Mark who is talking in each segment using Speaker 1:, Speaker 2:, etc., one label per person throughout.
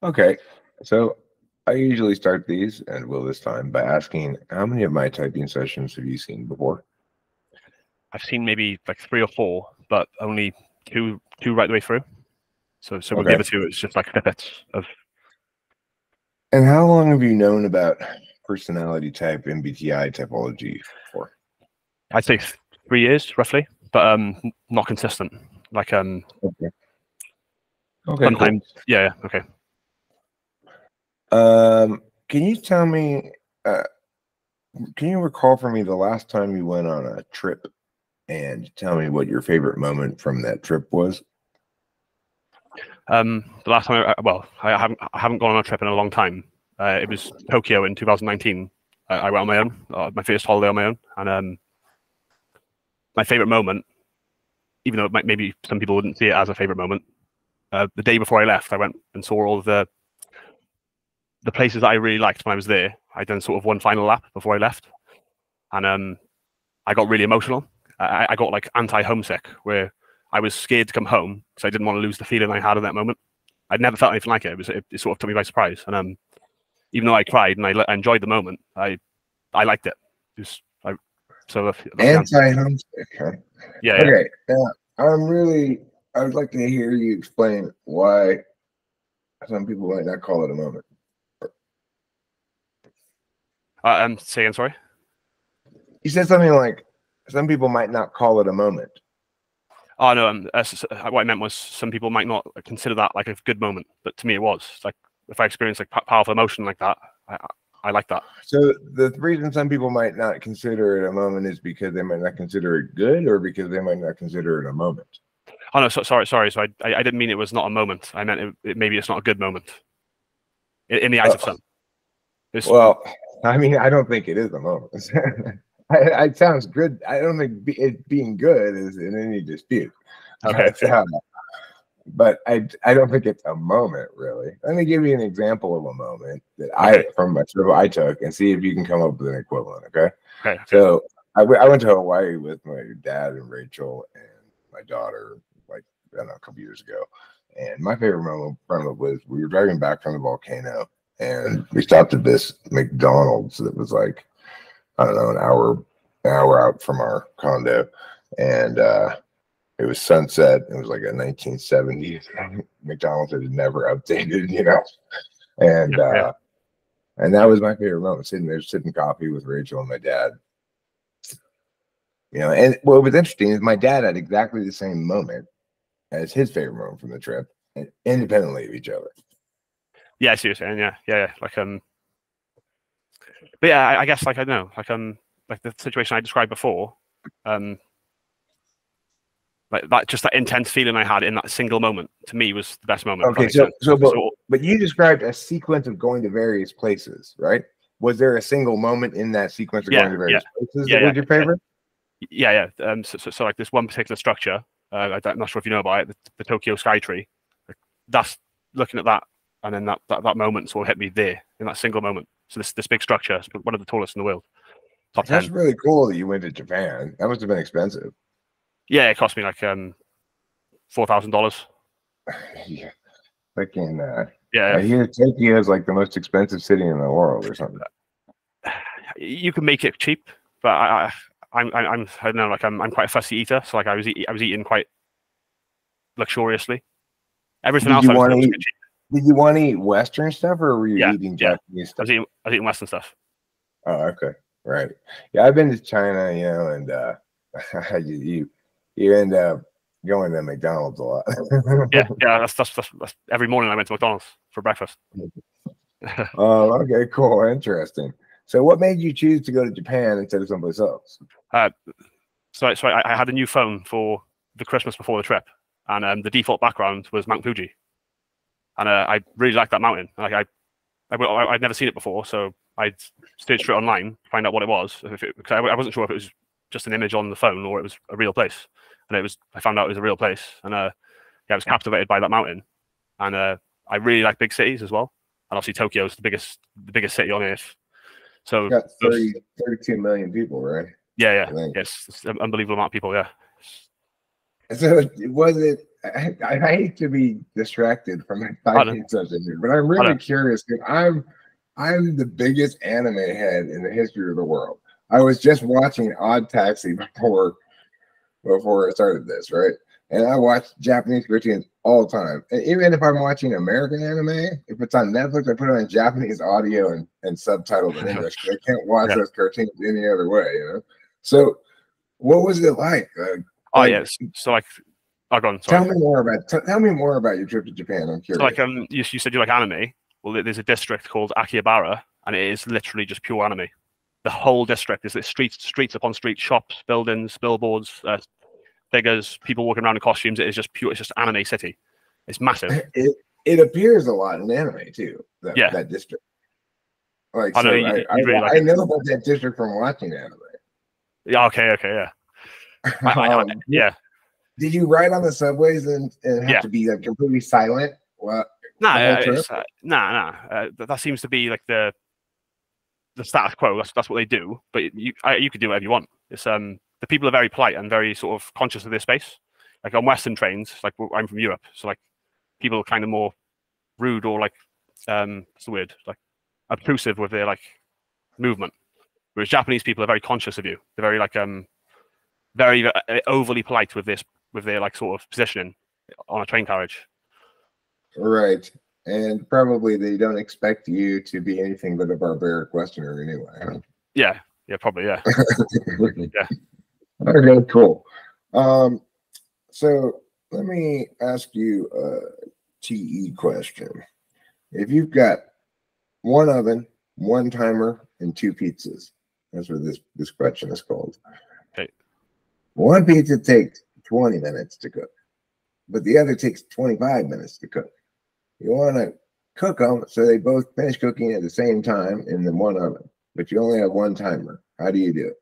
Speaker 1: Okay, so I usually start these, and will this time, by asking how many of my typing sessions have you seen before?
Speaker 2: I've seen maybe like 3 or 4, but only two right the way through. So with the
Speaker 1: Okay.
Speaker 2: other two, it's just like snippets of.
Speaker 1: And how long have you known about personality type MBTI typology for?
Speaker 2: I'd say 3 years roughly, but not consistent. Like
Speaker 1: Okay. Okay, cool.
Speaker 2: sometimes, yeah, okay.
Speaker 1: Can you tell me, uh, can you recall for me the last time you went on a trip and tell me what your favorite moment from that trip was?
Speaker 2: The last time, I haven't gone on a trip in a long time. It was Tokyo in 2019. I went on my own, my first holiday on my own, and my favorite moment, even though maybe some people wouldn't see it as a favorite moment, the day before I left, I went and saw all of the places that I really liked when I was there. I done sort of one final lap before I left, and I got really emotional. I got like anti-homesick, where I was scared to come home because I didn't want to lose the feeling I had at that moment. I'd never felt anything like it. It sort of took me by surprise, and even though I cried and I enjoyed the moment, I liked it. That's
Speaker 1: Anti-homesick, huh?
Speaker 2: yeah.
Speaker 1: Okay, now I would like to hear you explain why some people might not call it a moment.
Speaker 2: Say again, sorry.
Speaker 1: You said something like some people might not call it a moment.
Speaker 2: Oh no, what I meant was some people might not consider that like a good moment, but to me it was. Like if I experience like powerful emotion like that, I like that.
Speaker 1: So the reason some people might not consider it a moment is because they might not consider it good, or because they might not consider it a moment.
Speaker 2: Oh no, sorry. So I didn't mean it was not a moment. I meant maybe it's not a good moment in the eyes of some.
Speaker 1: Well, I mean, I don't think it is a moment. It sounds good. I don't think it being good is in any dispute.
Speaker 2: Okay.
Speaker 1: But I don't think it's a moment, really. Let me give you an example of a moment that from a trip I took, and see if you can come up with an equivalent. Okay. So I went to Hawaii with my dad and Rachel and my daughter, like I don't know, a couple years ago. And my favorite moment from it was we were driving back from the volcano, and we stopped at this McDonald's that was like, I don't know, an hour out from our condo, and it was sunset. It was like a 1970s McDonald's that had never updated, and that was my favorite moment, sitting there sipping coffee with Rachel and my dad. And what was interesting is my dad had exactly the same moment as his favorite moment from the trip, independently of each other.
Speaker 2: Yeah, I see what you're saying. Yeah. But yeah, I guess like I know, like the situation I described before, like that, just that intense feeling I had in that single moment, to me was the best moment.
Speaker 1: Okay, but you described a sequence of going to various places, right? Was there a single moment in that sequence of going to various places that was your favorite?
Speaker 2: Yeah. So like this one particular structure, I'm not sure if you know about it, the Tokyo Sky Tree. That's looking at that, and then that moment sort of hit me there in that single moment. So this big structure, one of the tallest in the world, top 10.
Speaker 1: That's really cool that you went to Japan. That must have been expensive.
Speaker 2: Yeah, it cost me like $4,000.
Speaker 1: Yeah, freaking.
Speaker 2: Yeah.
Speaker 1: I hear Tokyo is like the most expensive city in the world, or something.
Speaker 2: You can make it cheap, but I don't know, like I'm quite a fussy eater, so like I was eating quite luxuriously. Everything else I was doing was cheap.
Speaker 1: Did you want to eat Western stuff, or were you eating Japanese stuff?
Speaker 2: I was eating Western stuff.
Speaker 1: Oh, okay, right. Yeah, I've been to China, and you end up going to McDonald's a lot.
Speaker 2: yeah. That's every morning I went to McDonald's for breakfast.
Speaker 1: Oh, okay, cool, interesting. So, what made you choose to go to Japan instead of someplace else?
Speaker 2: So I had a new phone for the Christmas before the trip, and the default background was Mount Fuji, and I really liked that mountain. Like I'd never seen it before, so I searched for it online to find out what it was, because I wasn't sure if it was just an image on the phone or it was a real place. And I found out it was a real place, and I was captivated by that mountain. And I really like big cities as well, and obviously Tokyo is the biggest city on earth. So
Speaker 1: it's got 32 million people, right?
Speaker 2: Yeah. Yes, it's an unbelievable amount of people. Yeah.
Speaker 1: So was it I hate to be distracted from my typing session here, but I'm really curious because I'm the biggest anime head in the history of the world. I was just watching Odd Taxi before I started this, right? And I watch Japanese cartoons all the time. And even if I'm watching American anime, if it's on Netflix, I put it on Japanese audio and subtitled in English. I can't watch those cartoons any other way, you know? So what was it like?
Speaker 2: Yes. So like, go on,
Speaker 1: sorry. Tell me more about your trip to Japan. I'm curious.
Speaker 2: So like, you said you like anime. Well, there's a district called Akihabara, and it is literally just pure anime. The whole district is streets upon streets, shops, buildings, billboards, figures, people walking around in costumes. It is just pure. It's just anime city. It's massive.
Speaker 1: It appears a lot in anime too. That district. Like I know about that district from watching anime.
Speaker 2: Yeah. Okay. Yeah. Yeah.
Speaker 1: Did you ride on the subways and have to be like completely silent? Well,
Speaker 2: that seems to be like the status quo. That's what they do. But you could do whatever you want. It's the people are very polite and very sort of conscious of their space. Like on Western trains, like I'm from Europe, so like people are kind of more rude or like what's the word, like obtrusive with their like movement. Whereas Japanese people are very conscious of you. They're very like very overly polite with their like sort of positioning on a train carriage.
Speaker 1: Right. And probably they don't expect you to be anything but a barbaric Westerner anyway. Huh?
Speaker 2: Yeah, probably, yeah.
Speaker 1: Yeah. Okay, cool. So let me ask you a TE question. If you've got one oven, one timer, and two pizzas, that's what this question is called.
Speaker 2: Okay.
Speaker 1: One pizza takes 20 minutes to cook, but the other takes 25 minutes to cook. You want to cook them so they both finish cooking at the same time in the one oven, but you only have one timer. How do you do it?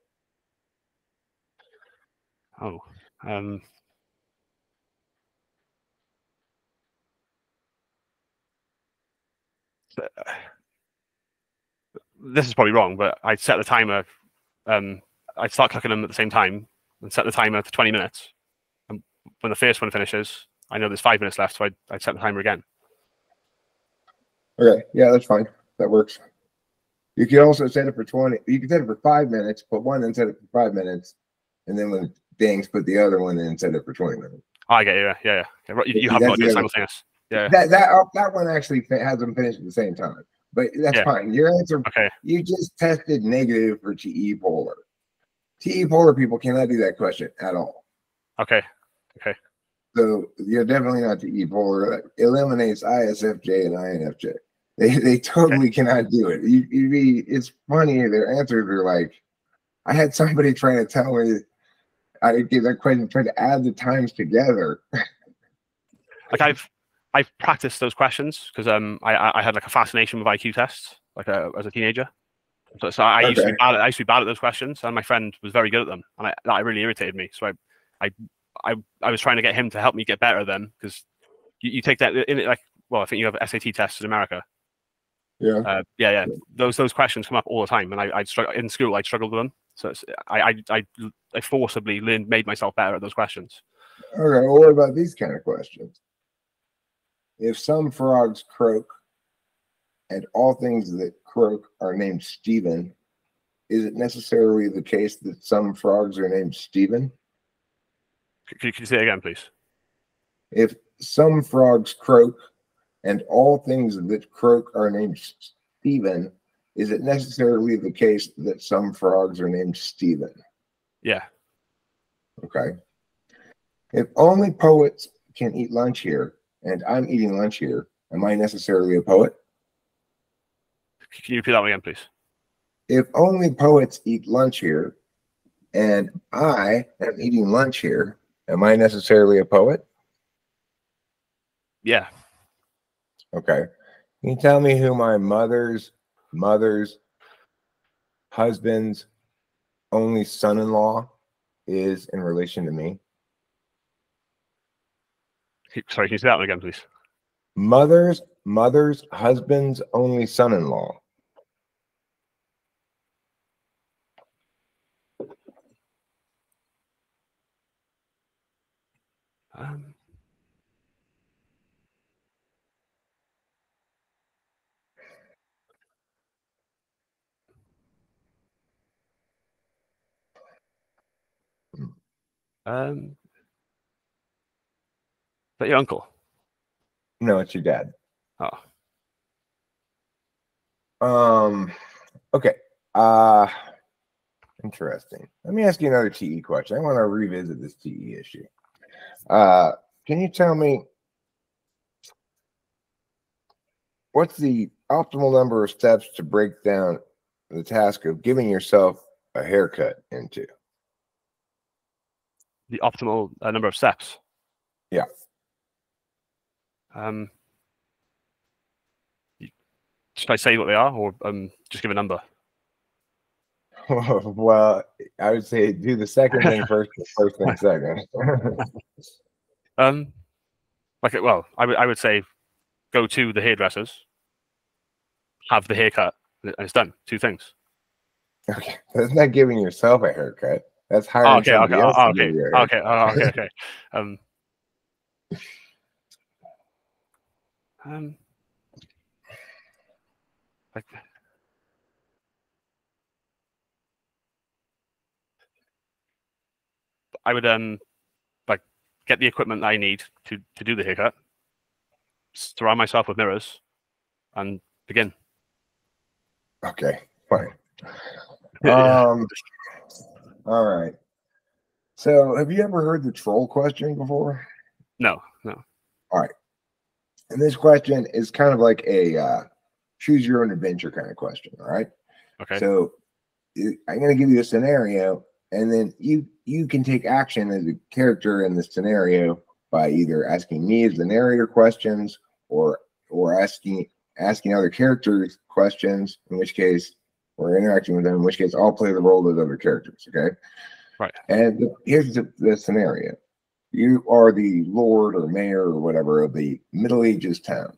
Speaker 2: Oh, this is probably wrong, but I'd set the timer. I'd start cooking them at the same time and set the timer for 20 minutes. And when the first one finishes, I know there's 5 minutes left, so I'd set the timer again.
Speaker 1: Okay, yeah, that's fine. That works. You can also set it for 20. You can set it for 5 minutes, put one in, set it for 5 minutes, and then when it dings, put the other one in and set it for 20 minutes.
Speaker 2: I get you. Yeah. You have not done simultaneous. Yeah.
Speaker 1: That one actually has them finish at the same time, but that's fine. Your answer. Okay. You just tested negative for TE polar. TE polar people cannot do that question at all.
Speaker 2: Okay.
Speaker 1: So you're definitely not TE polar. That eliminates ISFJ and INFJ. They totally cannot do it. It's funny. Their answers are like, I had somebody trying to tell me, I gave that question, trying to add the times together.
Speaker 2: Like I've practiced those questions because I had like a fascination with IQ tests like as a teenager. So I used to be bad at those questions, and my friend was very good at them, and that really irritated me. So I was trying to get him to help me get better at them because you take that in it like, well, I think you have SAT tests in America.
Speaker 1: Yeah.
Speaker 2: Yeah. Those questions come up all the time, and I'd struggle in school. I struggled with them, so I forcibly made myself better at those questions.
Speaker 1: Okay. Well, what about these kind of questions? If some frogs croak, and all things that croak are named Stephen, is it necessarily the case that some frogs are named Stephen?
Speaker 2: Can you say it again, please?
Speaker 1: If some frogs croak, and all things that croak are named Stephen, is it necessarily the case that some frogs are named Stephen?
Speaker 2: Yeah.
Speaker 1: Okay. If only poets can eat lunch here, and I'm eating lunch here, am I necessarily a poet?
Speaker 2: Can you repeat that one again, please?
Speaker 1: If only poets eat lunch here, and I am eating lunch here, am I necessarily a poet?
Speaker 2: Yeah.
Speaker 1: Okay. Can you tell me who my mother's husband's only son-in-law is in relation to me?
Speaker 2: Sorry, can you say that one again, please?
Speaker 1: Mother's husband's only son-in-law.
Speaker 2: But your uncle?
Speaker 1: No, it's your dad.
Speaker 2: Oh.
Speaker 1: Okay. Interesting. Let me ask you another TE question. I want to revisit this TE issue. Can you tell me what's the optimal number of steps to break down the task of giving yourself a haircut into?
Speaker 2: The optimal number of steps?
Speaker 1: Yeah.
Speaker 2: Should I say what they are, or just give a number?
Speaker 1: Well, I would say do the second thing first, the first thing second.
Speaker 2: Well, I would say go to the hairdressers, have the haircut, and it's done. 2 things.
Speaker 1: Okay, that's not giving yourself a haircut. That's hiring somebody else to give you a haircut.
Speaker 2: Okay. I would like get the equipment that I need to do the haircut, surround myself with mirrors, and begin.
Speaker 1: Okay, fine. All right. So, have you ever heard the troll question before?
Speaker 2: No.
Speaker 1: All right. And this question is kind of like a choose your own adventure kind of question. All right.
Speaker 2: Okay.
Speaker 1: So, I'm going to give you a scenario, and then you can take action as a character in the scenario by either asking me as the narrator questions or asking other characters questions, in which case we're interacting with them, in which case I'll play the role of those other characters. Okay.
Speaker 2: Right.
Speaker 1: And here's the scenario. You are the lord or mayor or whatever of the Middle Ages town.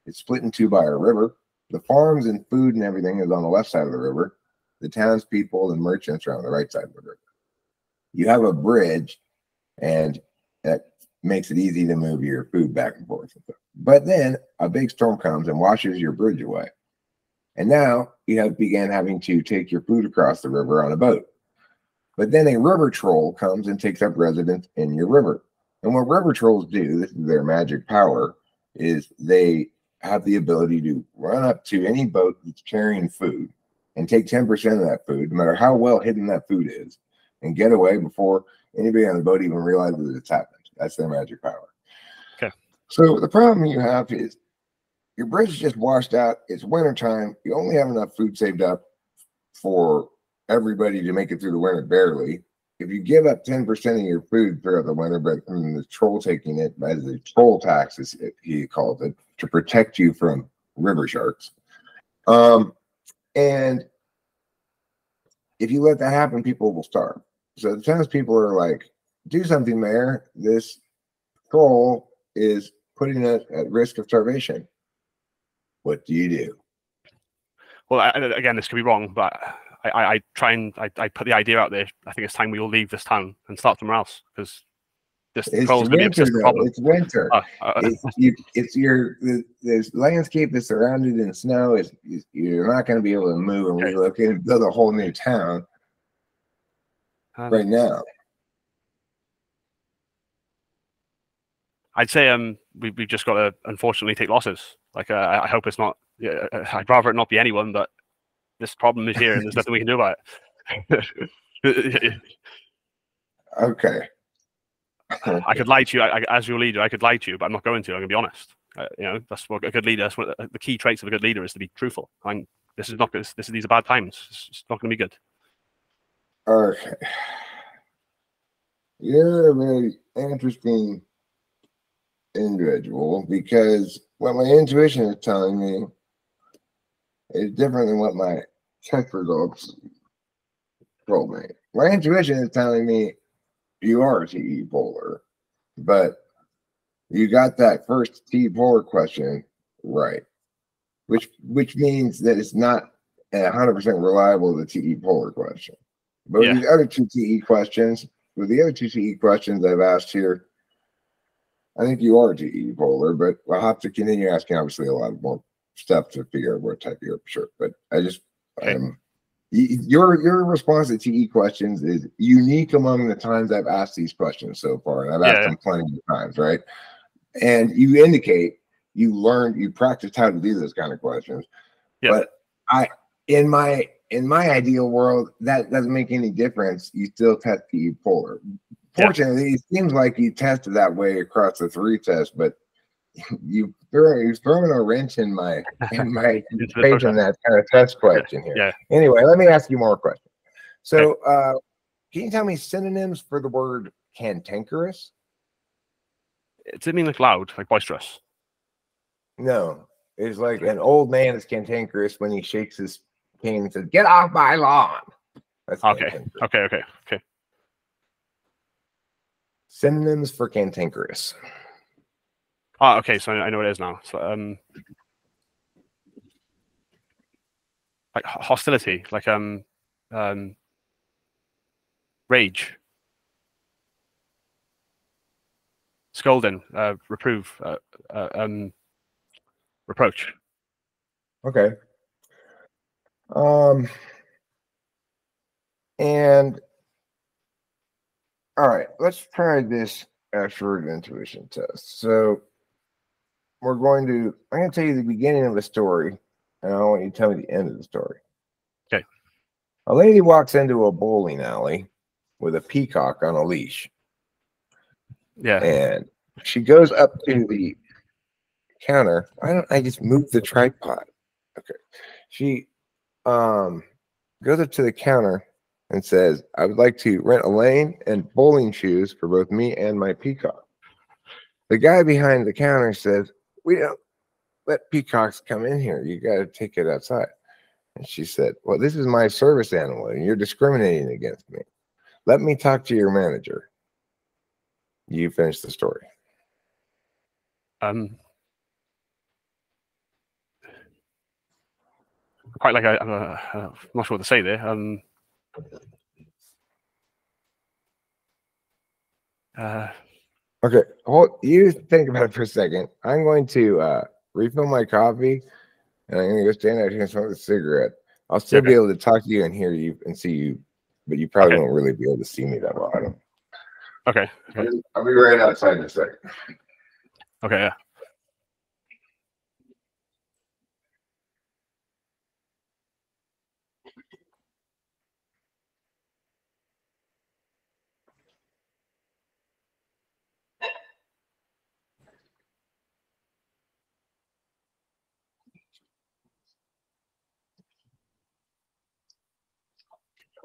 Speaker 1: It's split in two by a river. The farms and food and everything is on the left side of the river. The townspeople and merchants are on the right side of the river. You have a bridge, and that makes it easy to move your food back and forth. But then a big storm comes and washes your bridge away. And now you began having to take your food across the river on a boat. But then a river troll comes and takes up residence in your river. And what river trolls do, this is their magic power, is they have the ability to run up to any boat that's carrying food and take 10% of that food, no matter how well hidden that food is, and get away before anybody on the boat even realizes it's happened. That's their magic power.
Speaker 2: Okay.
Speaker 1: So the problem you have is your bridge is just washed out. It's wintertime. You only have enough food saved up for everybody to make it through the winter barely. If you give up 10% of your food throughout the winter, but the troll taking it as a troll tax, as he called it, to protect you from river sharks. And if you let that happen, people will starve. So the townspeople are like, do something, Mayor. This troll is putting us at risk of starvation. What do you do?
Speaker 2: Well, again, this could be wrong, but I try and I put the idea out there. I think it's time we all leave this town and start somewhere else, because this troll's going to be a persistent problem.
Speaker 1: It's winter. The landscape is surrounded in snow. You're not going to be able to move and relocate and build a whole new town right now.
Speaker 2: I'd say we've just got to unfortunately take losses. Like I hope it's not. I'd rather it not be anyone, but this problem is here, and there's nothing we can do about it.
Speaker 1: Okay.
Speaker 2: I could lie to you as your leader. I could lie to you, but I'm not going to. I'm going to be honest. That's what a good leader. That's what the key traits of a good leader is, to be truthful. These are bad times. It's not going to be good.
Speaker 1: Okay. You're a very interesting individual, because what my intuition is telling me is different than what my test results told me. My intuition is telling me you are a TE polar, but you got that first TE polar question right, which means that it's not 100% reliable, the TE polar question. But these other two TE questions, I've asked here, I think you are TE polar, but I'll have to continue asking, obviously, a lot more stuff to figure out what type you're, sure. But I just, Your response to TE questions is unique among the times I've asked these questions so far, and I've asked them plenty of times, right? And you indicate you practiced how to do those kind of questions. But in my ideal world, that doesn't make any difference. You still test TE polar. Fortunately, it seems like you tested that way across the 3 tests, but you've thrown a wrench in my faith in that kind of test question here. Anyway, let me ask you more questions. So can you tell me synonyms for the word cantankerous?
Speaker 2: Does it mean like loud, like boisterous?
Speaker 1: No, it's like an old man is cantankerous when he shakes his cane and says, "Get off my lawn." That's
Speaker 2: okay.
Speaker 1: Synonyms for cantankerous.
Speaker 2: Oh, okay. So I know what it is now. So, like hostility, like rage, scolding, reprove, reproach.
Speaker 1: Okay. And all right, let's try this extrovert intuition test. So I'm going to tell you the beginning of the story, and I want you to tell me the end of the story.
Speaker 2: Okay.
Speaker 1: A lady walks into a bowling alley with a peacock on a leash.
Speaker 2: Yeah.
Speaker 1: And she goes up to the counter. I just moved the tripod. Okay. She goes up to the counter and says, "I would like to rent a lane and bowling shoes for both me and my peacock." The guy behind the counter says, "We don't let peacocks come in here. You got to take it outside." And she said, "Well, this is my service animal and you're discriminating against me. Let me talk to your manager." You finish the story.
Speaker 2: Quite like I'm not sure what to say there.
Speaker 1: Okay, you think about it for a second. I'm going to refill my coffee, and I'm going to go stand out here and smoke a cigarette. I'll still be able to talk to you and hear you and see you, but you probably won't really be able to see me that well. I don't.
Speaker 2: Okay.
Speaker 1: I'll be right outside in a second.
Speaker 2: Okay. Yeah.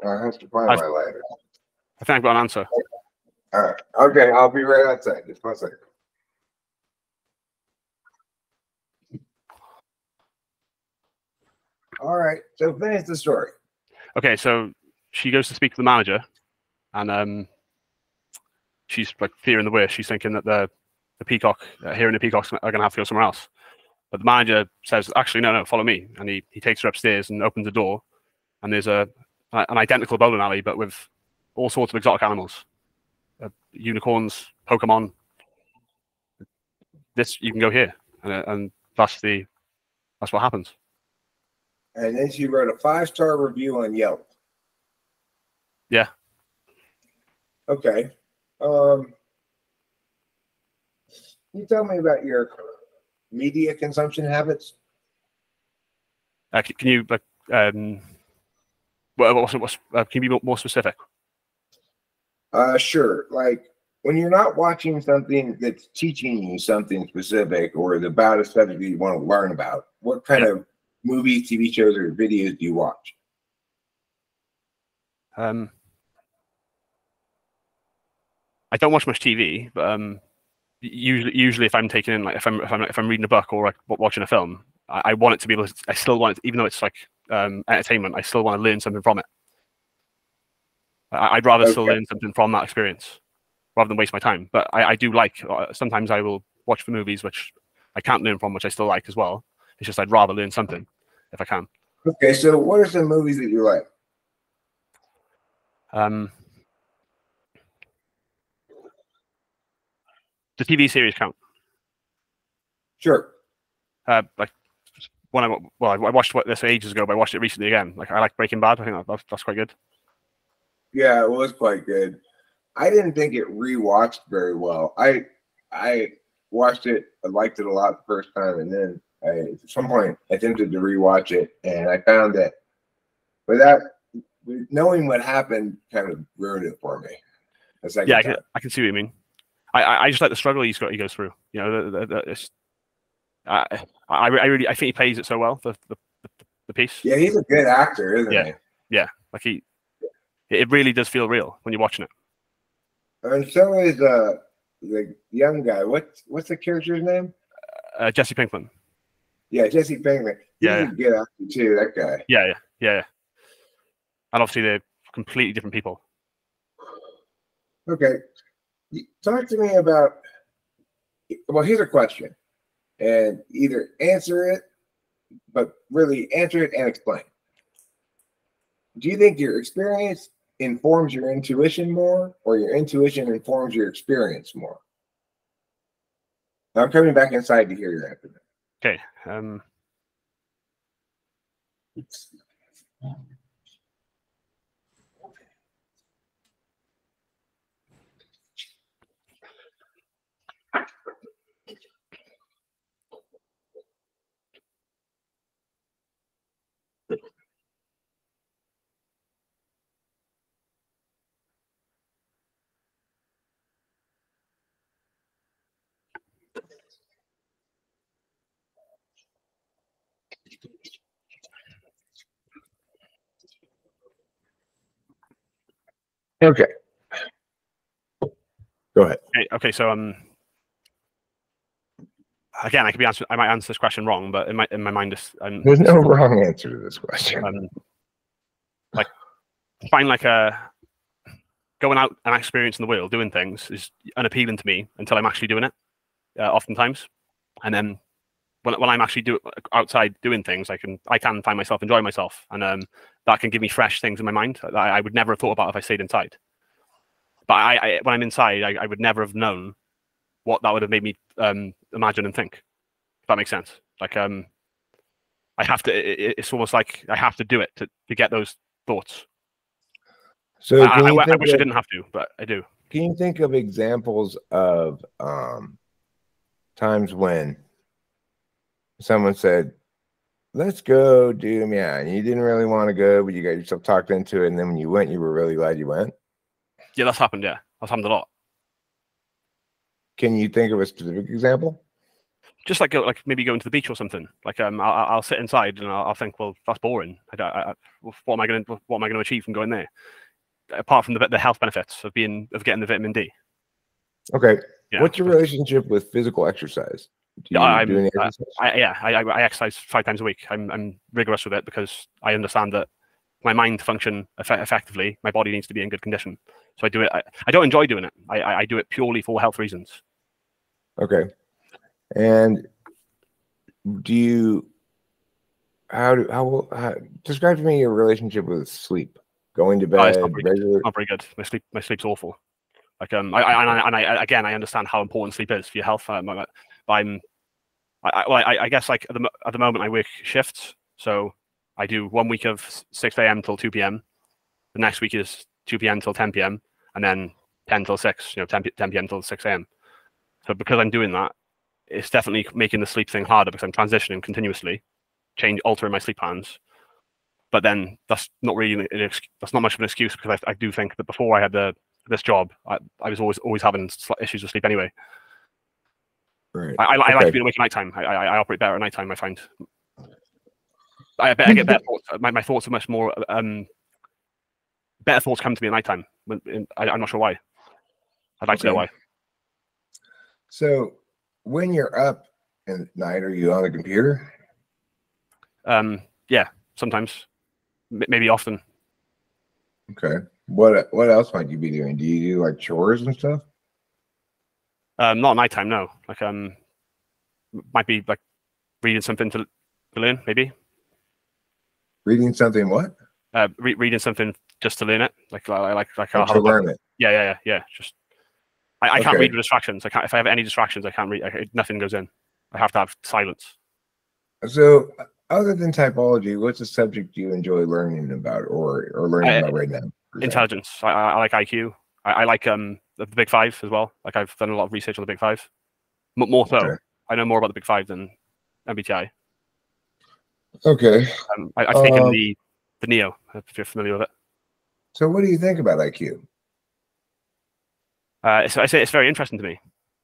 Speaker 1: I have to find my lighter.
Speaker 2: I think I've got an answer.
Speaker 1: All right. Okay, I'll be right outside. Just 1 second. All right. So finish the story.
Speaker 2: Okay, so she goes to speak to the manager, and she's like fearing the worst. She's thinking that the peacock, hearing the peacocks, are going to have to go somewhere else. But the manager says, "Actually, no, follow me." And he takes her upstairs and opens the door, and there's an identical bowling alley, but with all sorts of exotic animals, unicorns, Pokemon. You can go here, and that's what happens.
Speaker 1: And then she wrote a 5-star review on Yelp.
Speaker 2: Yeah.
Speaker 1: Okay. Can you tell me about your media consumption habits?
Speaker 2: Can you can you be more specific?
Speaker 1: Sure. Like when you're not watching something that's teaching you something specific or is about a subject that you want to learn about, what kind of movies, TV shows, or videos do you watch?
Speaker 2: I don't watch much TV, but usually if I'm taking in, like if I'm reading a book or like watching a film, I want it to be able to, I still want it, even though it's like entertainment, I still want to learn something from it. I'd rather still learn something from that experience rather than waste my time. But I do like, sometimes I will watch the movies which I can't learn from, which I still like as well. It's just I'd rather learn something if I can.
Speaker 1: Okay, so what are some movies that you like?
Speaker 2: The TV series count?
Speaker 1: Sure.
Speaker 2: Like when I watched this ages ago, but I watched it recently again. Like I like Breaking Bad. I think that's quite good.
Speaker 1: Yeah, it was quite good. I didn't think it rewatched very well. I watched it, I liked it a lot the first time, and then at some point attempted to rewatch it, and I found that without knowing what happened, kind of ruined it for me.
Speaker 2: Yeah, I can see what you mean. I just like the struggle he goes through. You know, I think he plays it so well. The piece.
Speaker 1: Yeah, he's a good actor, isn't
Speaker 2: he?
Speaker 1: he?
Speaker 2: Yeah, like it really does feel real when you're watching it.
Speaker 1: And so is the young guy. What's the character's name?
Speaker 2: Jesse Pinkman.
Speaker 1: Yeah, Jesse Pinkman. He's a good actor too. That guy.
Speaker 2: Yeah. And obviously they're completely different people.
Speaker 1: Okay, talk to me about. Well, here's a question, and either answer it, but really answer it and explain. Do you think your experience informs your intuition more, or your intuition informs your experience more? Now I'm coming back inside to hear your answer.
Speaker 2: Okay.
Speaker 1: Okay. Go ahead.
Speaker 2: Okay. So again, I might answer this question wrong, but in my mind,
Speaker 1: there's no wrong answer to this question.
Speaker 2: Like, find like going out and experiencing the world, doing things is unappealing to me until I'm actually doing it. Oftentimes, and then when I'm actually outside doing things, I can find myself enjoying myself, and that can give me fresh things in my mind that I would never have thought about if I stayed inside. But when I'm inside, I would never have known what that would have made me imagine and think. If that makes sense. Like I have to. It's almost like I have to do it to get those thoughts.
Speaker 1: So
Speaker 2: I wish I didn't have to, but I do.
Speaker 1: Can you think of examples of times when someone said, "Let's go do," and you didn't really want to go, but you got yourself talked into it, and then when you went, you were really glad you went?
Speaker 2: Yeah, that's happened. Yeah, that's happened a lot.
Speaker 1: Can you think of a specific example?
Speaker 2: Just like maybe going to the beach or something. Like I'll sit inside and I'll think, well, that's boring. What am I going to achieve from going there? Apart from the health benefits of getting the vitamin D.
Speaker 1: Okay. Yeah. What's your relationship with physical exercise? Do you do any exercise?
Speaker 2: I exercise 5 times a week. I'm rigorous with it because I understand that my mind to function effectively, my body needs to be in good condition. So I do it. I don't enjoy doing it. I do it purely for health reasons.
Speaker 1: Okay. And how describe to me your relationship with sleep? Going to bed regularly?
Speaker 2: Not very good. My sleep's awful. Like I understand how important sleep is for your health. But I guess like at the moment I work shifts, so I do 1 week of 6 a.m. till 2 p.m. The next week is 2 p.m. till 10 p.m. and then 10 till 6. 10 p.m. till 6 a.m. So because I'm doing that, it's definitely making the sleep thing harder because I'm transitioning continuously, altering my sleep patterns. But then that's not really that's not much of an excuse because I do think that before I had this job, I was always having issues with sleep anyway.
Speaker 1: Right.
Speaker 2: I like to be awake at nighttime. I operate better at nighttime. I find I get better thoughts. My thoughts are much more better thoughts come to me at nighttime. I'm not sure why. I'd like to know why.
Speaker 1: So when you're up at night, are you on the computer?
Speaker 2: Yeah, sometimes. Maybe often.
Speaker 1: Okay. What else might you be doing? Do you do like chores and stuff?
Speaker 2: Not at nighttime, no. Like might be like reading something to learn, maybe.
Speaker 1: Reading something what?
Speaker 2: Reading something just to learn it. Like
Speaker 1: I'll have to learn it.
Speaker 2: Yeah. Just I can't read with distractions. I can't. If I have any distractions, I can't read. Nothing goes in. I have to have silence.
Speaker 1: So Other than typology, what's a subject you enjoy learning about or learning about right now?
Speaker 2: Intelligence. I like IQ. I like the Big Five as well. Like I've done a lot of research on the Big Five. More so, okay. I know more about the Big Five than MBTI.
Speaker 1: Okay.
Speaker 2: I've taken the Neo, if you're familiar with it.
Speaker 1: So what do you think about IQ?
Speaker 2: So I say it's very interesting to me.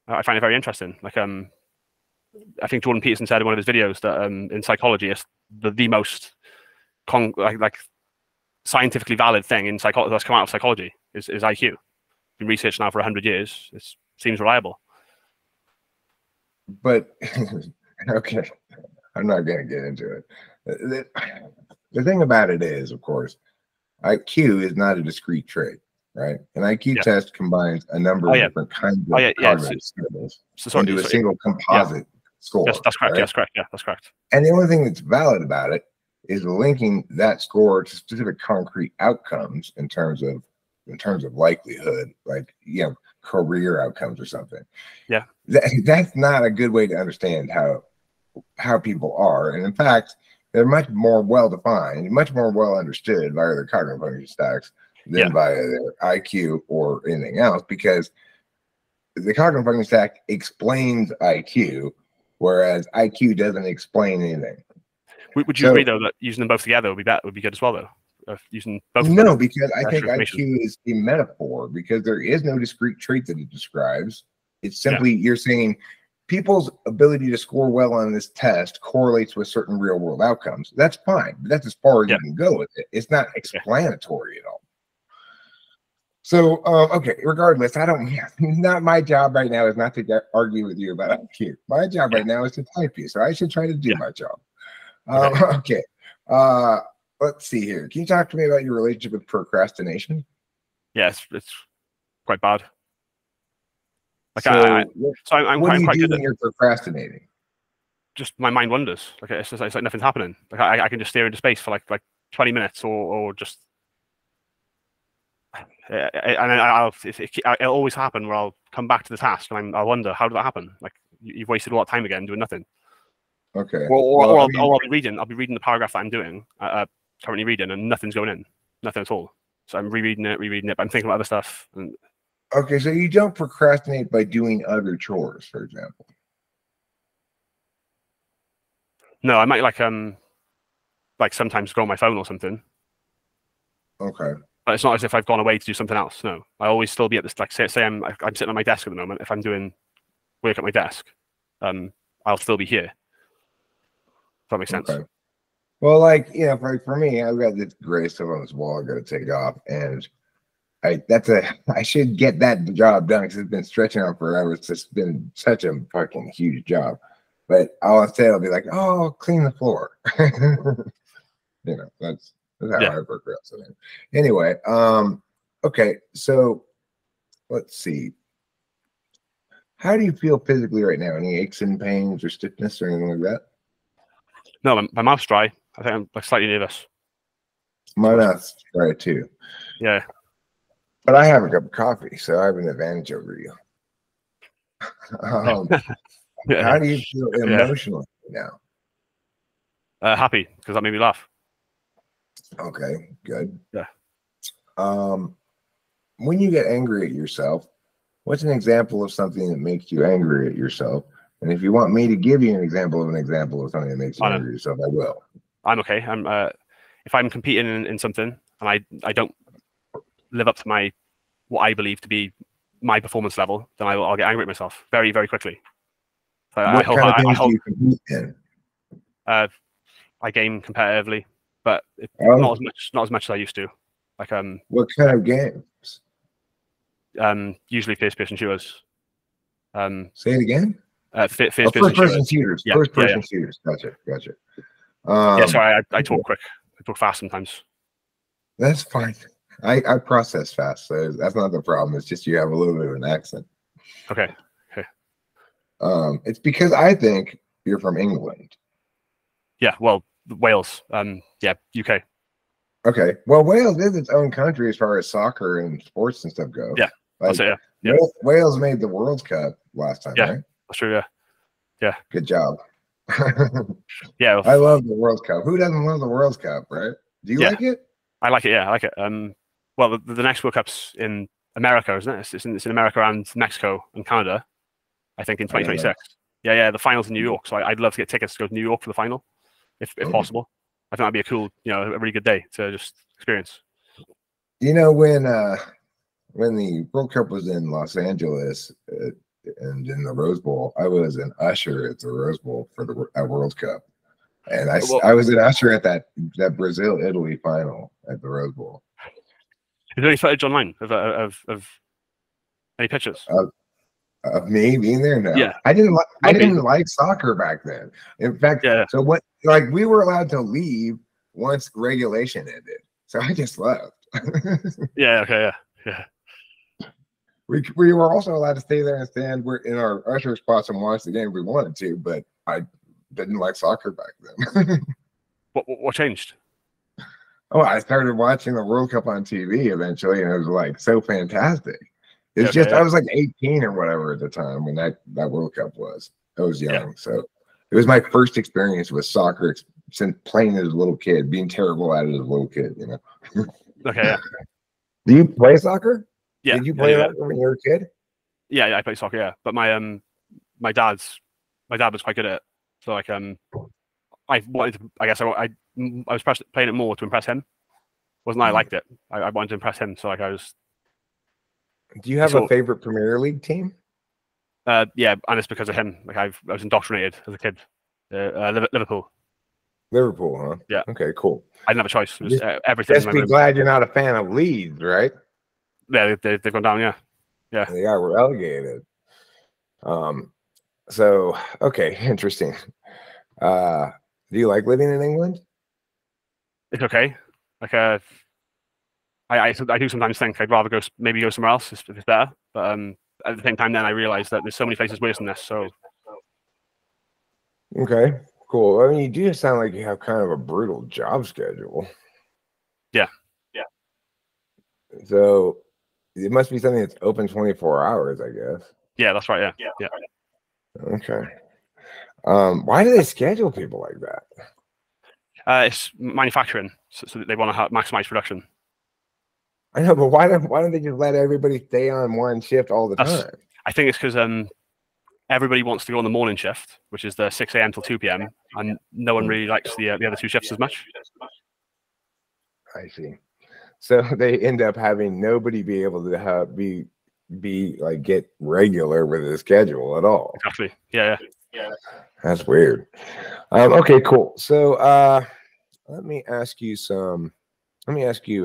Speaker 2: I find it very interesting. Like I think Jordan Peterson said in one of his videos that in psychology, it's the most like scientifically valid thing in psychology that's come out of psychology is IQ. Been researched now for 100 years. It seems reliable.
Speaker 1: But okay, I'm not going to get into it. The thing about it is, of course, IQ is not a discrete trait, right? An IQ test combines a number of different kinds of cognitive skills into a single composite score.
Speaker 2: That's correct.
Speaker 1: Right?
Speaker 2: That's correct. Yeah, that's correct.
Speaker 1: And the only thing that's valid about it is linking that score to specific concrete outcomes in terms of likelihood, like career outcomes or something.
Speaker 2: Yeah,
Speaker 1: that's not a good way to understand how people are, and in fact, they're much more well defined, much more well understood by their cognitive function stacks than by their IQ or anything else, because the cognitive function stack explains IQ, whereas IQ doesn't explain anything.
Speaker 2: Would you agree though that using them both together would be good as well though? Using both
Speaker 1: no, because I think IQ is a metaphor, because there is no discrete trait that it describes. It's simply you're saying people's ability to score well on this test correlates with certain real world outcomes. That's fine, but that's as far as you can go with it. It's not explanatory at all. So, okay, regardless, not my job right now is not to argue with you about IQ. My job right now is to type you, so I should try to do my job. Okay. Let's see here. Can you talk to me about your relationship with procrastination?
Speaker 2: Yes, it's quite bad. Like
Speaker 1: I'm quite good when you're procrastinating.
Speaker 2: Just my mind wanders. Like it's like nothing's happening. Like I can just stare into space for like 20 minutes or just. And it'll always happen where I'll come back to the task and I'll wonder, how did that happen? Like you've wasted a lot of time again doing nothing.
Speaker 1: Okay.
Speaker 2: Or I'll be reading the paragraph that I'm doing, currently reading, and nothing's going in, nothing at all. So I'm rereading it, but I'm thinking about other stuff. And
Speaker 1: okay, so you don't procrastinate by doing other chores, for example.
Speaker 2: No, I might like sometimes go on my phone or something.
Speaker 1: Okay.
Speaker 2: But it's not as if I've gone away to do something else. No, I always still be at this. Like say I'm sitting at my desk at the moment. If I'm doing work at my desk, I'll still be here. If that makes sense. Okay.
Speaker 1: Well, like for me, I've got this gray stuff on this wall I got to take off, and I should get that job done because it's been stretching out forever. It's just been such a fucking huge job. But I'll be like, oh, I'll clean the floor. That's how I procrastinate. Anyway, okay, so let's see. How do you feel physically right now? Any aches and pains or stiffness or anything like that?
Speaker 2: No, my mouth's dry. I think I'm like slightly nervous.
Speaker 1: My mouth's dry too.
Speaker 2: Yeah.
Speaker 1: But I have a cup of coffee, so I have an advantage over you. How do you feel emotionally now?
Speaker 2: Happy, because that made me laugh.
Speaker 1: Okay, good.
Speaker 2: Yeah.
Speaker 1: When you get angry at yourself, what's an example of something that makes you angry at yourself? And if you want me to give you an example of something that makes you angry at yourself, I will.
Speaker 2: I'm okay. If I'm competing in something and I don't live up to what I believe to be my performance level, then I'll get angry at myself very, very quickly. So
Speaker 1: what kind of things do you compete in?
Speaker 2: I game competitively, but not as much as I used to. Like
Speaker 1: what kind of games?
Speaker 2: Usually first-person shooters.
Speaker 1: Say it again.
Speaker 2: First-person
Speaker 1: shooters. Yeah, first-person shooters. Gotcha.
Speaker 2: Sorry, I talk quick. I talk fast sometimes.
Speaker 1: That's fine. I process fast, so that's not the problem. It's just you have a little bit of an accent.
Speaker 2: Okay.
Speaker 1: It's because I think you're from England.
Speaker 2: Yeah, well, Wales. UK.
Speaker 1: Okay. Well, Wales is its own country as far as soccer and sports and stuff go.
Speaker 2: Yeah.
Speaker 1: Like,
Speaker 2: yeah.
Speaker 1: Wales made the World Cup last time, right?
Speaker 2: That's true, yeah.
Speaker 1: Good job.
Speaker 2: Yeah,
Speaker 1: I love the World Cup. Who doesn't love the World Cup, right? Do you like it?
Speaker 2: I like it. Yeah, I like it. Well, the next World Cup's in America, isn't it? It's in America and Mexico and Canada, I think, in 2026. Yeah, the final's in New York, so I'd love to get tickets to go to New York for the final, if possible. I think that'd be a cool, a really good day to just experience.
Speaker 1: You know, when the World Cup was in Los Angeles and in the Rose Bowl, I was an usher at the Rose Bowl for the World Cup, and I was an usher at that Brazil-Italy final at the Rose Bowl.
Speaker 2: Is there any footage online of any pictures?
Speaker 1: Of me being there? No.
Speaker 2: Yeah.
Speaker 1: I didn't like soccer back then. In fact, so what? Like, we were allowed to leave once regulation ended, so I just left.
Speaker 2: Yeah. Okay. Yeah.
Speaker 1: We were also allowed to stay there and stand in our usher spots and watch the game if we wanted to, but I didn't like soccer back then.
Speaker 2: What changed?
Speaker 1: Oh, I started watching the World Cup on TV eventually, and it was like so fantastic. It's I was like 18 or whatever at the time when that World Cup was. I was young, so it was my first experience with soccer since playing as a little kid, being terrible at it as a little kid.
Speaker 2: Okay. Yeah.
Speaker 1: Do you play soccer?
Speaker 2: Yeah.
Speaker 1: Did you play that when you were a kid?
Speaker 2: Yeah, I played soccer. Yeah, but my dad was quite good at it. So like I wanted to, I guess I was playing it more to impress him. Wasn't I liked it? I wanted to impress him. So like I was.
Speaker 1: Do you have a favorite Premier League team?
Speaker 2: Yeah, and it's because of him. Like I was indoctrinated as a kid. Liverpool.
Speaker 1: Liverpool, huh?
Speaker 2: Yeah.
Speaker 1: Okay, cool.
Speaker 2: I didn't have a choice. It was everything.
Speaker 1: Just be glad you're not a fan of Leeds, right?
Speaker 2: Yeah, they've gone down. Yeah.
Speaker 1: They got relegated. So okay, interesting. Do you like living in England?
Speaker 2: It's okay. Like I do sometimes think I'd rather go somewhere else if it's better. But at the same time, then I realize that there's so many places worse than this. So
Speaker 1: okay, cool. I mean, you do sound like you have kind of a brutal job schedule.
Speaker 2: Yeah.
Speaker 1: So it must be something that's open 24 hours, I guess.
Speaker 2: Yeah, that's right. Yeah.
Speaker 1: Okay. Why do they schedule people like that?
Speaker 2: It's manufacturing, so they want to maximize production.
Speaker 1: I know, but why don't they just let everybody stay on one shift all the time?
Speaker 2: I think it's because everybody wants to go on the morning shift, which is the 6 a.m. till 2 p.m., and no one really likes the other two shifts as much.
Speaker 1: I see. So they end up having nobody be able to be like get regular with the schedule at all.
Speaker 2: Exactly. Yeah.
Speaker 1: That's weird. Okay, cool. So let me ask you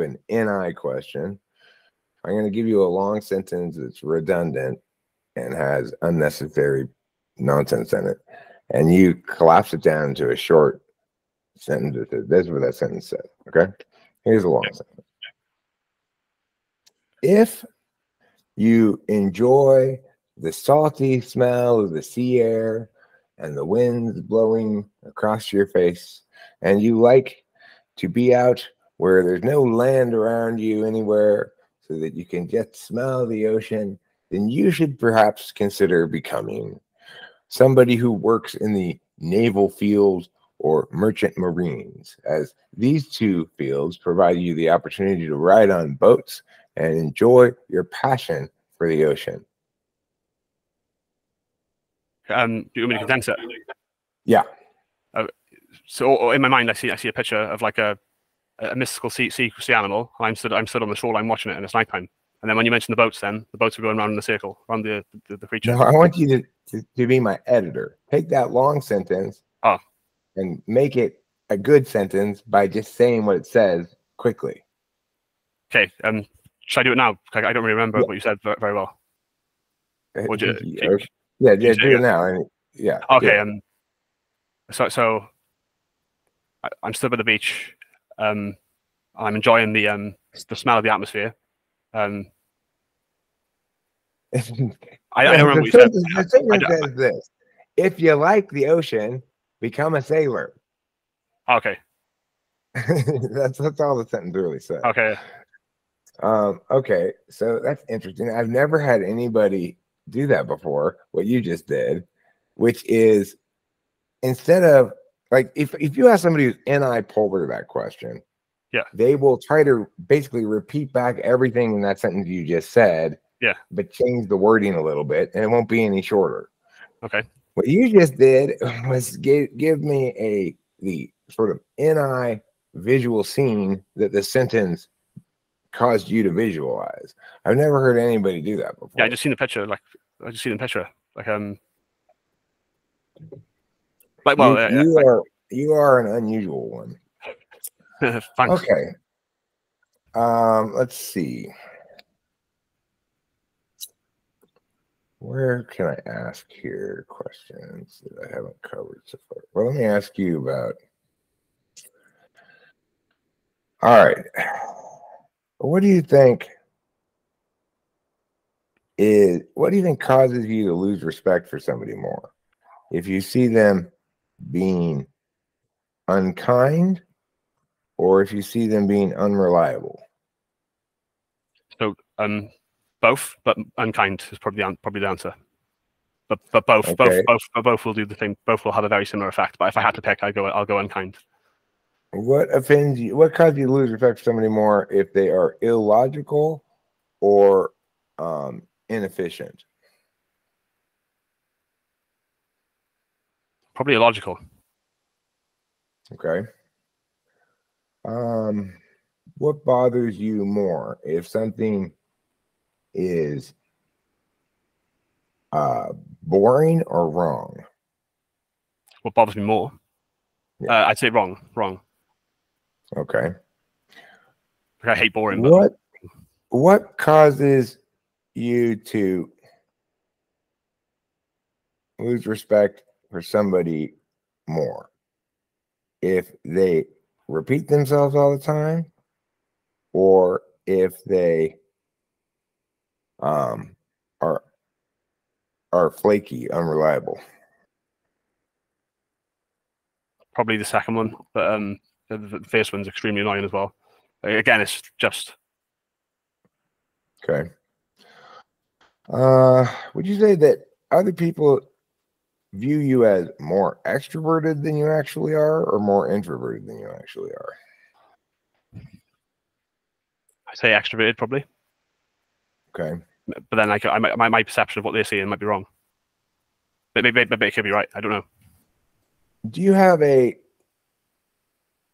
Speaker 1: an NI question. I'm going to give you a long sentence that's redundant and has unnecessary nonsense in it, and you collapse it down into a short sentence that says, this is what that sentence says. Okay, here's a long sentence. If you enjoy the salty smell of the sea air and the winds blowing across your face, and you like to be out where there's no land around you anywhere so that you can just smell the ocean, then you should perhaps consider becoming somebody who works in the naval fields or merchant marines, as these two fields provide you the opportunity to ride on boats and enjoy your passion for the ocean.
Speaker 2: Do you want me to condense it?
Speaker 1: Yeah.
Speaker 2: So in my mind, I see a picture of like a mystical sea animal. I'm stood on the shoreline watching it, and it's nighttime. And then when you mention the boats, then the boats are going around in a circle around the creature.
Speaker 1: No, I want you to be my editor. Take that long sentence and make it a good sentence by just saying what it says quickly.
Speaker 2: Okay. Should I do it now? I don't really remember what you said very well.
Speaker 1: Do it now. Yeah.
Speaker 2: Okay. So I'm stood by the beach. I'm enjoying the smell of the atmosphere. I don't remember what you said.
Speaker 1: The sentence says this: if you like the ocean, become a sailor.
Speaker 2: Okay.
Speaker 1: that's all the sentence really says.
Speaker 2: Okay.
Speaker 1: Okay, so that's interesting. I've never had anybody do that before, what you just did, which is instead of like if you ask somebody who's NI polar that question,
Speaker 2: yeah,
Speaker 1: they will try to basically repeat back everything in that sentence you just said,
Speaker 2: yeah,
Speaker 1: but change the wording a little bit, and it won't be any shorter.
Speaker 2: Okay.
Speaker 1: What you just did was give me the sort of NI visual scene that the sentence caused you to visualize. I've never heard anybody do that before.
Speaker 2: Yeah, I just seen the picture. Like I just seen the picture. Like
Speaker 1: you are an unusual one.
Speaker 2: Thanks.
Speaker 1: Okay. Let's see. Where can I ask here questions that I haven't covered so far? Well, let me ask you about. All right. What do you think causes you to lose respect for somebody more? If you see them being unkind, or if you see them being unreliable?
Speaker 2: So both, but unkind is probably the answer. But both,
Speaker 1: okay.
Speaker 2: both will do the thing. Both will have a very similar effect. But if I had to pick, I'll go unkind.
Speaker 1: What offends you? What causes you to lose respect for somebody more if they are illogical or inefficient?
Speaker 2: Probably illogical.
Speaker 1: Okay. What bothers you more if something is boring or wrong?
Speaker 2: What bothers me more? Yeah. I'd say wrong.
Speaker 1: Okay.
Speaker 2: I hate boring.
Speaker 1: What causes you to lose respect for somebody more? If they repeat themselves all the time, or if they are flaky, unreliable?
Speaker 2: Probably the second one, but the first one's extremely annoying as well. Again, it's just.
Speaker 1: Okay. Would you say that other people view you as more extroverted than you actually are, or more introverted than you actually are?
Speaker 2: I say extroverted, probably.
Speaker 1: Okay.
Speaker 2: But then my perception of what they're seeing might be wrong. But maybe it could be right. I don't know.
Speaker 1: Do you have a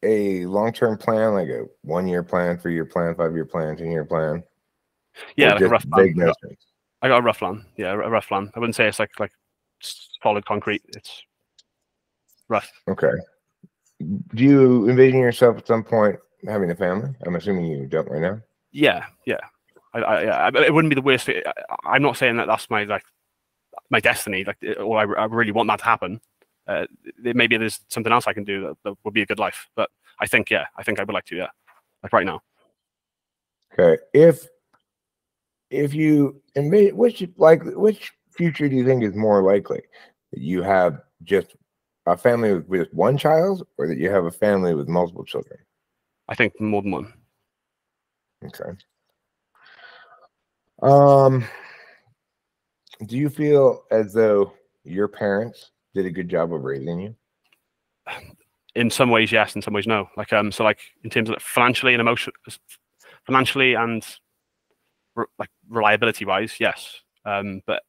Speaker 1: long-term plan, like a 1-year plan, 3-year plan, 5-year plan, 10-year plan?
Speaker 2: Yeah, like a rough plan. I got a rough plan. Yeah, a rough plan. I wouldn't say it's like solid concrete. It's rough.
Speaker 1: Okay. Do you envision yourself at some point having a family? I'm assuming you don't right now.
Speaker 2: Yeah. It wouldn't be the worst. I'm not saying that that's my destiny. Or I really want that to happen. Maybe there's something else I can do that would be a good life. But I think I would like to. Yeah, like right now.
Speaker 1: Okay. If you envision which future do you think is more likely, that you have just a family with one child, or that you have a family with multiple children?
Speaker 2: I think more than one.
Speaker 1: Okay. Do you feel as though your parents did a good job of raising you?
Speaker 2: In some ways, yes. In some ways, no. So in terms of financially and financially and reliability wise, yes. But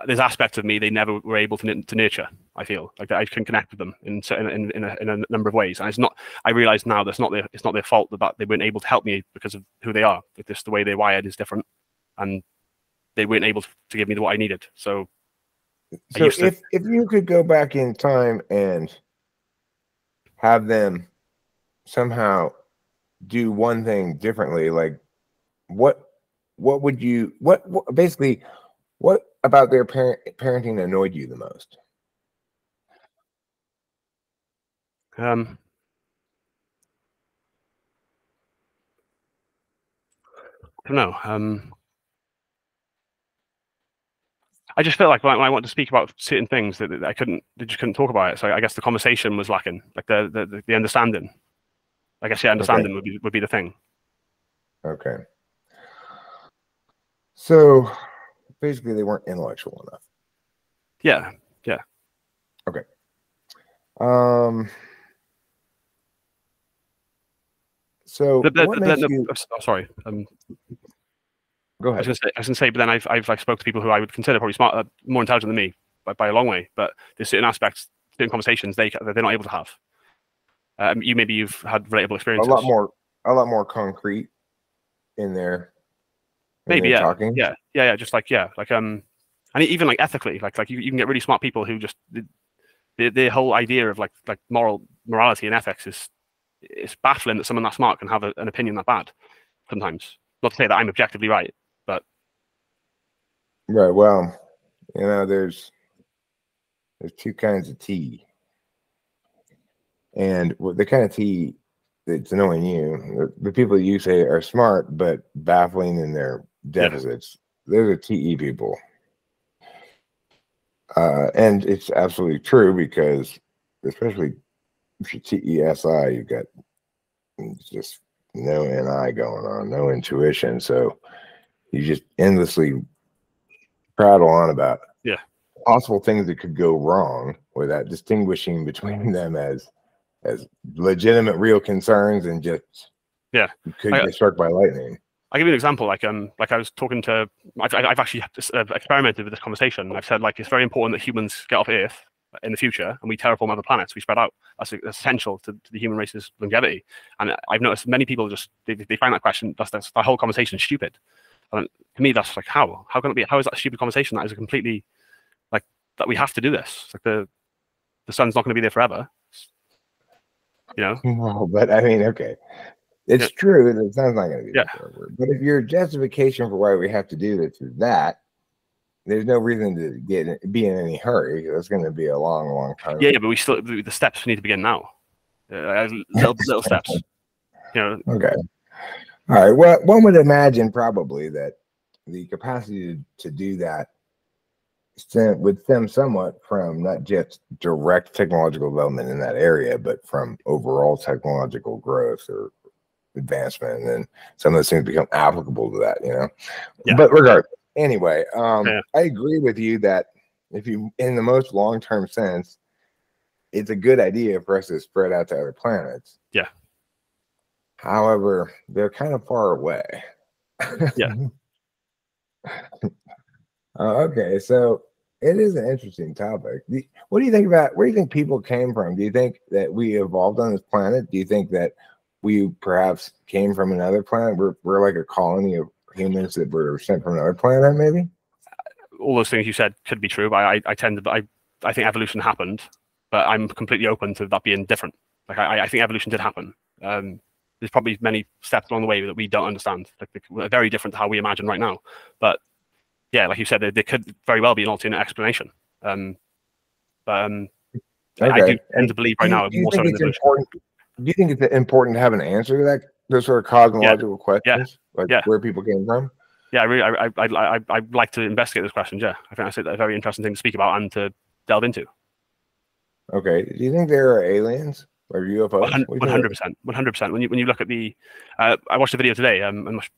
Speaker 2: there's aspects of me they never were able to nurture. I feel like I can connect with them in a number of ways, and it's not. I realize now that's not it's not their fault that they weren't able to help me because of who they are. Just the way they're wired is different, and they weren't able to give me what I needed. So
Speaker 1: if you could go back in time and have them somehow do one thing differently, like what would you basically what about their parenting annoyed you the most?
Speaker 2: I don't know. I just felt like when I wanted to speak about certain things that they just couldn't talk about it. So I guess the conversation was lacking, like the understanding. I guess understanding would be the thing.
Speaker 1: Okay. So basically, they weren't intellectual enough.
Speaker 2: Yeah.
Speaker 1: Okay. So what makes you?
Speaker 2: Oh, sorry.
Speaker 1: Go ahead.
Speaker 2: I was gonna say, but then I've like spoke to people who I would consider probably smart, more intelligent than me by a long way. But there's certain aspects, certain conversations they're not able to have. You've had relatable experiences.
Speaker 1: A lot more concrete in their
Speaker 2: maybe
Speaker 1: talking.
Speaker 2: Just like and even like ethically, like you can get really smart people who just the whole idea of like morality and ethics is it's baffling that someone that smart can have an opinion that bad sometimes. Not to say that I'm objectively right, but
Speaker 1: right. Well, there's two kinds of tea, and the kind of tea that's annoying you, the people you say are smart but baffling in their deficits, those are TE people. And it's absolutely true because, especially if you're TESI, you've got just no NI going on, no intuition. So you just endlessly prattle on about possible things that could go wrong without distinguishing between them as legitimate, real concerns and just you could get struck by lightning.
Speaker 2: I'll give you an example. Like I was talking to, I've actually experimented with this conversation. I've said like it's very important that humans get off Earth in the future and we terraform other planets. We spread out. That's essential to the human race's longevity. And I've noticed many people just they find that question, that whole conversation stupid. And to me, that's like how can it be? How is that a stupid conversation? That is a completely like that we have to do this. It's like the sun's not going to be there forever.
Speaker 1: Well, but I mean, okay. It's true that the sun's not going to be there forever. But if your justification for why we have to do this is that, there's no reason to be in any hurry. That's going to be a long, long time.
Speaker 2: Yeah, but the steps need to begin now. Little steps.
Speaker 1: Okay. All right. Well, one would imagine probably that the capacity to do that would stem somewhat from not just direct technological development in that area, but from overall technological growth or advancement, and then some of those things become applicable to that, But regardless, anyway, I agree with you that if you, in the most long-term sense, it's a good idea for us to spread out to other planets.
Speaker 2: Yeah.
Speaker 1: However, they're kind of far away.
Speaker 2: Yeah.
Speaker 1: Okay, so it is an interesting topic. What do you think about where do you think people came from? Do you think that we evolved on this planet? Do you think that we perhaps came from another planet? We're like a colony of humans that were sent from another planet, maybe?
Speaker 2: All those things you said could be true, but I think evolution happened, but I'm completely open to that being different. Like I think evolution did happen. There's probably many steps along the way that we don't understand. Like they're very different to how we imagine right now. But yeah, like you said, there could very well be an alternate explanation. Okay. I do tend to believe right now more so in evolution.
Speaker 1: Do you think it's important to have an answer to those sort of cosmological questions, where people came from?
Speaker 2: Yeah, I'd like to investigate those questions. Yeah, I think that's a very interesting thing to speak about and to delve into.
Speaker 1: Okay, do you think there are aliens or UFOs?
Speaker 2: 100%. 100%. When you look at I watched a video today.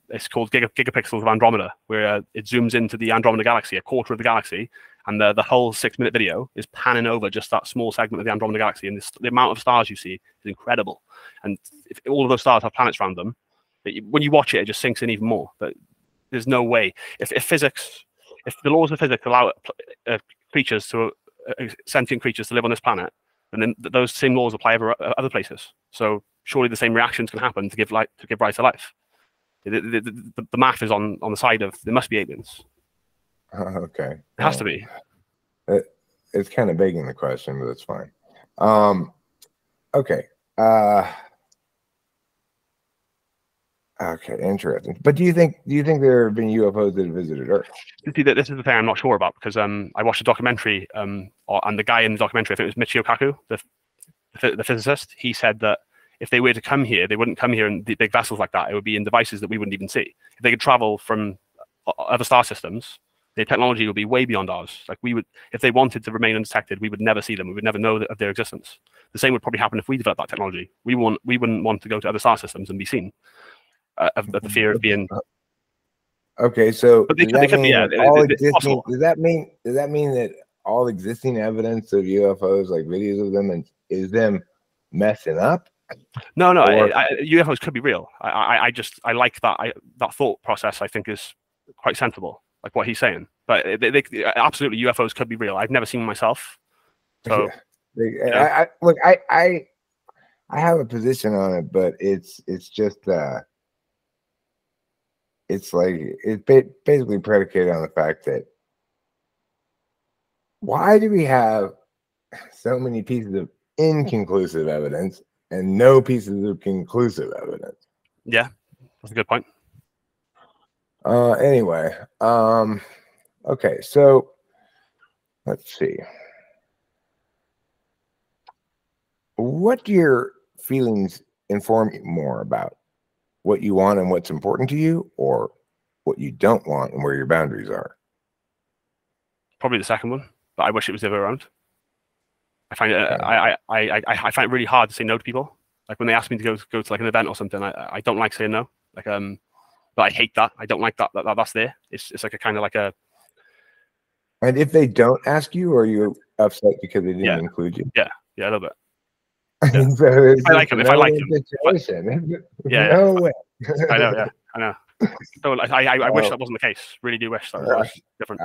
Speaker 2: It's called Gigapixels of Andromeda, where it zooms into the Andromeda galaxy, a quarter of the galaxy, and the whole 6-minute video is panning over just that small segment of the Andromeda galaxy, and the amount of stars you see is incredible. And if all of those stars have planets around them, when you watch it, it just sinks in even more. But there's no way if the laws of physics allow sentient creatures to live on this planet, and then those same laws apply other places. So surely the same reactions can happen to give rise to life. The math is on the side of there must be aliens.
Speaker 1: Okay,
Speaker 2: it has to be.
Speaker 1: It's kind of begging the question, but it's fine. Okay. Okay, interesting. But do you think there have been UFOs that have visited Earth?
Speaker 2: See, this is the thing I'm not sure about, because I watched a documentary, and the guy in the documentary, I think it was Michio Kaku, the physicist, he said that if they were to come here, they wouldn't come here in the big vessels like that. It would be in devices that we wouldn't even see. If they could travel from other star systems, their technology would be way beyond ours. Like if they wanted to remain undetected, we would never see them. We would never know of their existence. The same would probably happen if we developed that technology. We wouldn't want to go to other star systems and be seen. Of the fear of being
Speaker 1: okay. So
Speaker 2: but they could be,
Speaker 1: does that mean that all existing evidence of UFOs, like videos of them, and is them messing up?
Speaker 2: No, UFOs could be real. I like that thought process. I think is quite sensible, like what he's saying. But absolutely, UFOs could be real. I've never seen them myself. So,
Speaker 1: look, I have a position on it, but it's just it's like it's basically predicated on the fact that why do we have so many pieces of inconclusive evidence and no pieces of conclusive evidence?
Speaker 2: Yeah, that's a good point.
Speaker 1: Anyway, okay, so let's see. What do your feelings inform you more about? What you want and what's important to you, or what you don't want and where your boundaries are?
Speaker 2: Probably the second one, but I wish it was the other way around. I find it, I find it really hard to say no to people. Like when they ask me to go to like an event or something, I don't like saying no. Like but I hate that. I don't like that's there. It's like a kind of like a.
Speaker 1: And if they don't ask you, are you upset because they didn't include you?
Speaker 2: Yeah, a little bit.
Speaker 1: Yeah. So
Speaker 2: if I like them,
Speaker 1: yeah, no way.
Speaker 2: I know. So I wish that wasn't the case. Really do wish that was different.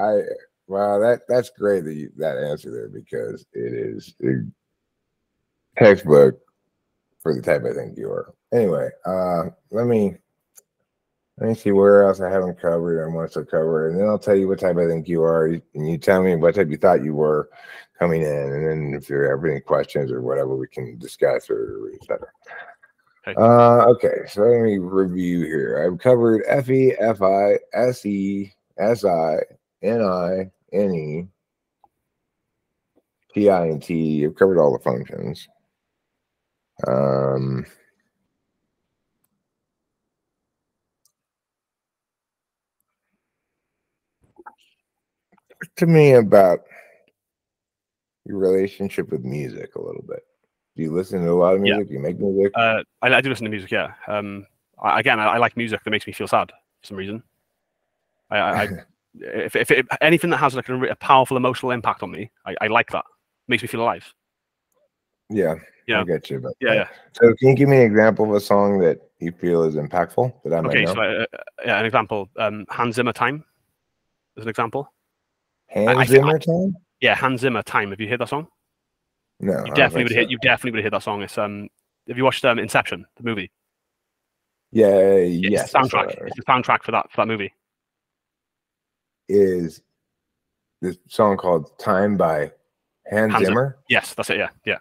Speaker 1: Wow, that's great that answer there, because it is a textbook for the type I think you are. Anyway, let me see where else I haven't covered and wants to cover, and then I'll tell you what type I think you are, and you tell me what type you thought you were coming in, and then if you have any questions or whatever, we can discuss or etc. Okay, so let me review here. I've covered FE, FI, SE, SI, NI, NE, TI, and T. I've covered all the functions. To me about your relationship with music a little bit. Do you listen to a lot of music? Do you make music?
Speaker 2: I do listen to music, yeah. I like music that makes me feel sad for some reason. If anything that has like a powerful emotional impact on me, I like that. It makes me feel alive.
Speaker 1: Yeah, I get you. But
Speaker 2: yeah.
Speaker 1: So can you give me an example of a song that you feel is impactful that I might know?
Speaker 2: So an example, Hans Zimmer Time is an example.
Speaker 1: Hans Zimmer Time?
Speaker 2: Yeah, Hans Zimmer Time. Have you heard that song?
Speaker 1: No,
Speaker 2: you definitely would have heard that song. It's have you watched Inception, the movie?
Speaker 1: Yeah, yes.
Speaker 2: It's the soundtrack. It's the soundtrack for that movie.
Speaker 1: Is this song called "Time" by Hans Zimmer?
Speaker 2: Yes, that's it. Yeah.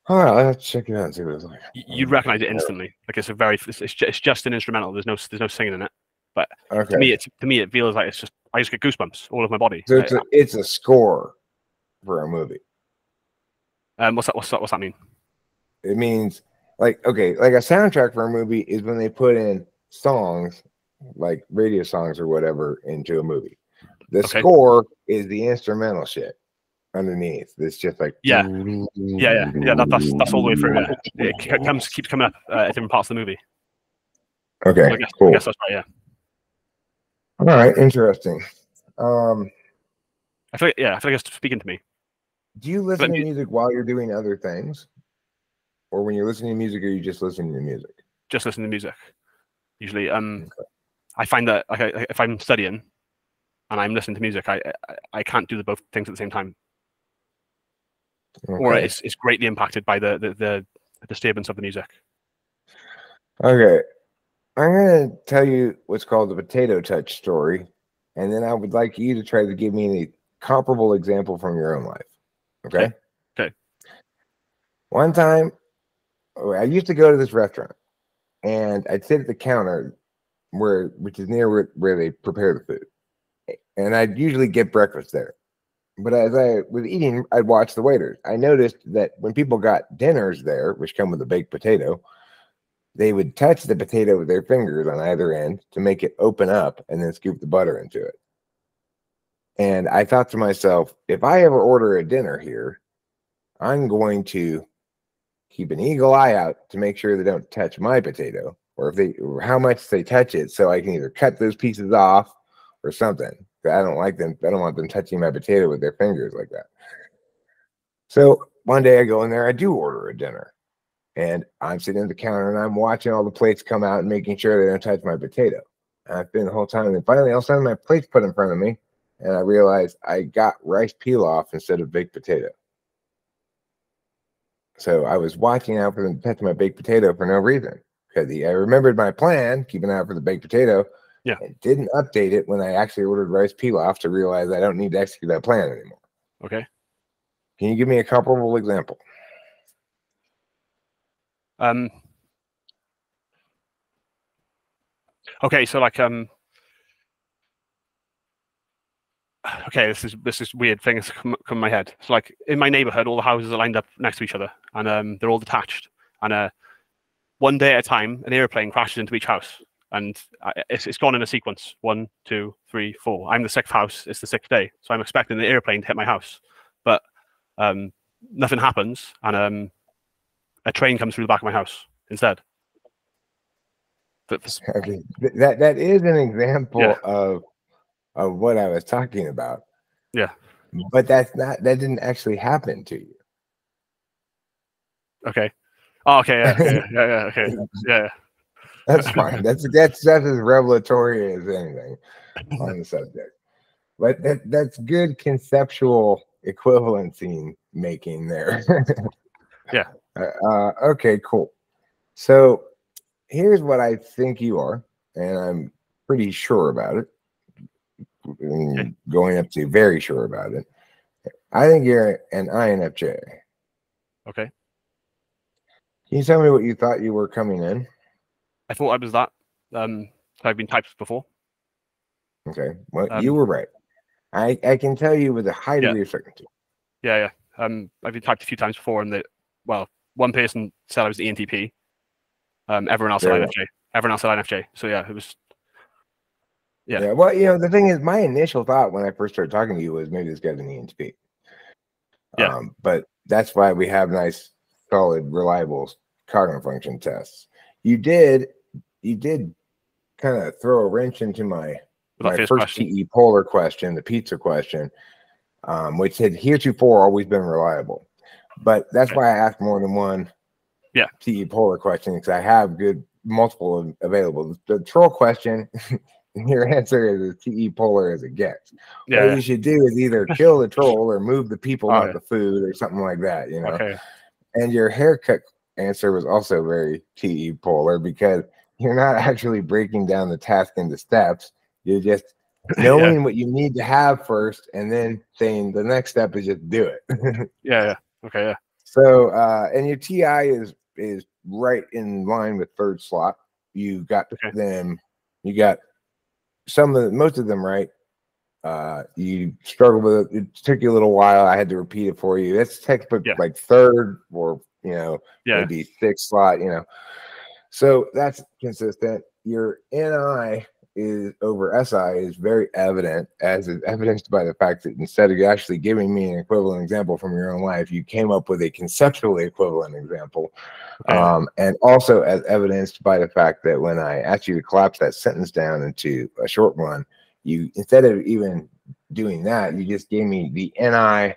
Speaker 1: All right, let's check it out and see what it's like.
Speaker 2: You'd recognize it instantly. Like it's just an instrumental. There's no singing in it. But to me, it feels like I just get goosebumps all over my body.
Speaker 1: So it's a score for a movie.
Speaker 2: What's that mean?
Speaker 1: It means like a soundtrack for a movie is when they put in songs, like radio songs or whatever, into a movie. The score is the instrumental shit underneath. It's just like
Speaker 2: yeah. That's all the way through. Yeah. It keeps coming up at different parts of the movie.
Speaker 1: Okay,
Speaker 2: so
Speaker 1: cool.
Speaker 2: I guess that's right. Yeah.
Speaker 1: All right, interesting.
Speaker 2: I feel like it's speaking to me.
Speaker 1: Do you listen to music while you're doing other things, or when you're listening to music, are you just listening to music?
Speaker 2: Just listening to music. Usually, I find that if I'm studying and I'm listening to music, I can't do both things at the same time, or it's greatly impacted by the disturbance of the music.
Speaker 1: Okay, I'm going to tell you what's called the potato touch story, and then I would like you to try to give me a comparable example from your own life. Okay. One time, I used to go to this restaurant, and I'd sit at the counter, which is near where they prepare the food, and I'd usually get breakfast there. But as I was eating, I'd watch the waiters. I noticed that when people got dinners there, which come with a baked potato, they would touch the potato with their fingers on either end to make it open up and then scoop the butter into it. And I thought to myself, if I ever order a dinner here, I'm going to keep an eagle eye out to make sure they don't touch my potato, or how much they touch it, so I can either cut those pieces off or something. I don't like them. I don't want them touching my potato with their fingers like that. So one day I go in there, I do order a dinner. And I'm sitting at the counter and I'm watching all the plates come out and making sure they don't touch my potato. And I've been the whole time. And finally, all of a sudden, my plate's put in front of me. And I realized I got rice pilaf instead of baked potato. So I was watching out for them to touch my baked potato for no reason. Because I remembered my plan, keeping an eye out for the baked potato.
Speaker 2: Yeah.
Speaker 1: And didn't update it when I actually ordered rice pilaf to realize I don't need to execute that plan anymore.
Speaker 2: Okay.
Speaker 1: Can you give me a comparable example?
Speaker 2: Okay, so like okay, this is weird things come in my head. So like in my neighborhood, all the houses are lined up next to each other, and they're all detached. And one day at a time, an airplane crashes into each house, and it's gone in a sequence: 1, 2, 3, 4. I'm the 6th house. It's the 6th day, so I'm expecting the airplane to hit my house, but nothing happens, and a train comes through the back of my house instead.
Speaker 1: Okay. That is an example of what I was talking about.
Speaker 2: Yeah.
Speaker 1: But that didn't actually happen to you.
Speaker 2: Okay. Oh, okay. Yeah. Okay. Yeah.
Speaker 1: That's fine. That's as revelatory as anything on the subject. But that's good conceptual equivalency making there.
Speaker 2: Yeah.
Speaker 1: Okay, cool. So here's what I think you are, and I'm pretty sure about it.
Speaker 2: Okay.
Speaker 1: Going up to very sure about it. I think you're an INFJ.
Speaker 2: Okay.
Speaker 1: Can you tell me what you thought you were coming in?
Speaker 2: I thought I was that. I've been typed before.
Speaker 1: Okay. Well, you were right. I can tell you with a high degree of certainty.
Speaker 2: Yeah. I've been typed a few times before, and one person said I was the ENTP. Everyone else said INFJ. Everyone else said INFJ. So yeah, it was. Yeah.
Speaker 1: Well, the thing is, my initial thought when I first started talking to you was maybe this guy's an ENTP.
Speaker 2: Yeah.
Speaker 1: But that's why we have nice, solid, reliable cognitive function tests. You did kind of throw a wrench into my first TE polar question, the pizza question, which had heretofore always been reliable. But that's why I asked more than one TE polar question, because I have multiple available. The troll question, your answer is as TE polar as it gets.
Speaker 2: Yeah.
Speaker 1: What you should do is either kill the troll or move the people, not the food, or something like that, you know.
Speaker 2: Okay.
Speaker 1: And your haircut answer was also very TE polar, because you're not actually breaking down the task into steps. You're just knowing what you need to have first, and then saying the next step is just do it.
Speaker 2: Yeah. Okay. Yeah.
Speaker 1: So, and your TI is right in line with third slot. You got them. You got most of them right. You struggled with it. It took you a little while. I had to repeat it for you. That's textbook like third or maybe 6th slot. So that's consistent. Your NI is over SI is very evident, as is evidenced by the fact that instead of actually giving me an equivalent example from your own life, you came up with a conceptually equivalent example. And also as evidenced by the fact that when I asked you to collapse that sentence down into a short one, you, instead of even doing that, you just gave me the NI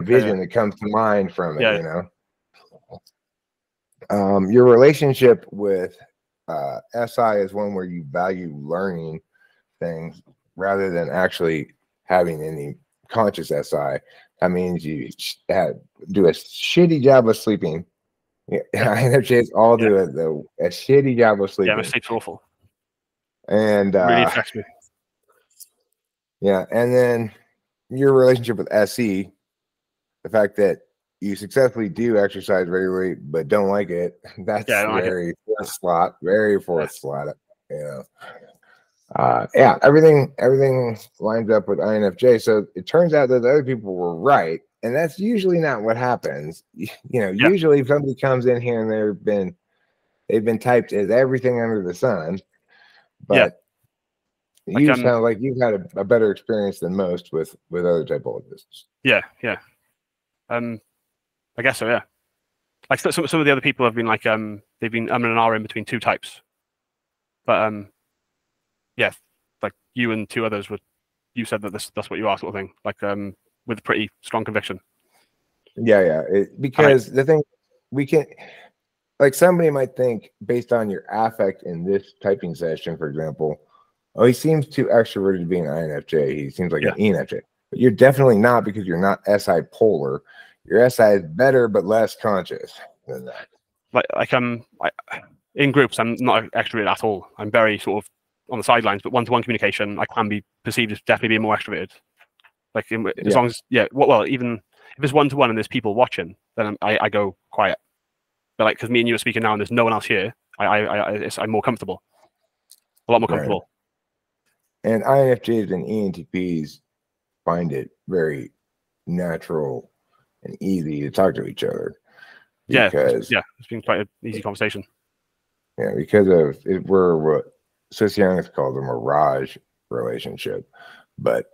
Speaker 1: vision that comes to mind from it, Your relationship with SI is one where you value learning things rather than actually having any conscious SI. That means you do a shitty job of sleeping. INFJs all do a shitty job of sleeping.
Speaker 2: Yeah, my sleep's awful.
Speaker 1: And
Speaker 2: really affects me.
Speaker 1: Yeah, and then your relationship with SE, the fact that you successfully do exercise regularly but don't like it, that's very fourth slot, everything lines up with INFJ. So it turns out that the other people were right, and that's usually not what happens. Usually if somebody comes in here and they've been typed as everything under the sun, but you sound like you've had a better experience than most with other typologists.
Speaker 2: Yeah. I guess so. Yeah. Like some of the other people have been like they've been and R in between two types, but like you and two others you said that that's what you are, sort of thing, like with pretty strong conviction.
Speaker 1: Yeah. Because the thing we can, like, somebody might think based on your affect in this typing session, for example, oh, he seems too extroverted to be an INFJ. He seems like an ENFJ. But you're definitely not, because you're not SI polar. Your SI is better but less conscious than that.
Speaker 2: Like in groups, I'm not extroverted at all. I'm very sort of on the sidelines, but one-to-one communication, I can be perceived as definitely being more extroverted. Like as long as well, even if it's one-to-one and there's people watching, then I go quiet. But like, because me and you are speaking now and there's no one else here, I'm more comfortable, a lot more comfortable.
Speaker 1: Right. And INFJs and ENTPs find it very natural and easy to talk to each other. Because,
Speaker 2: it's been quite an easy conversation.
Speaker 1: Yeah, because we're what sociologists call them a Raj relationship, but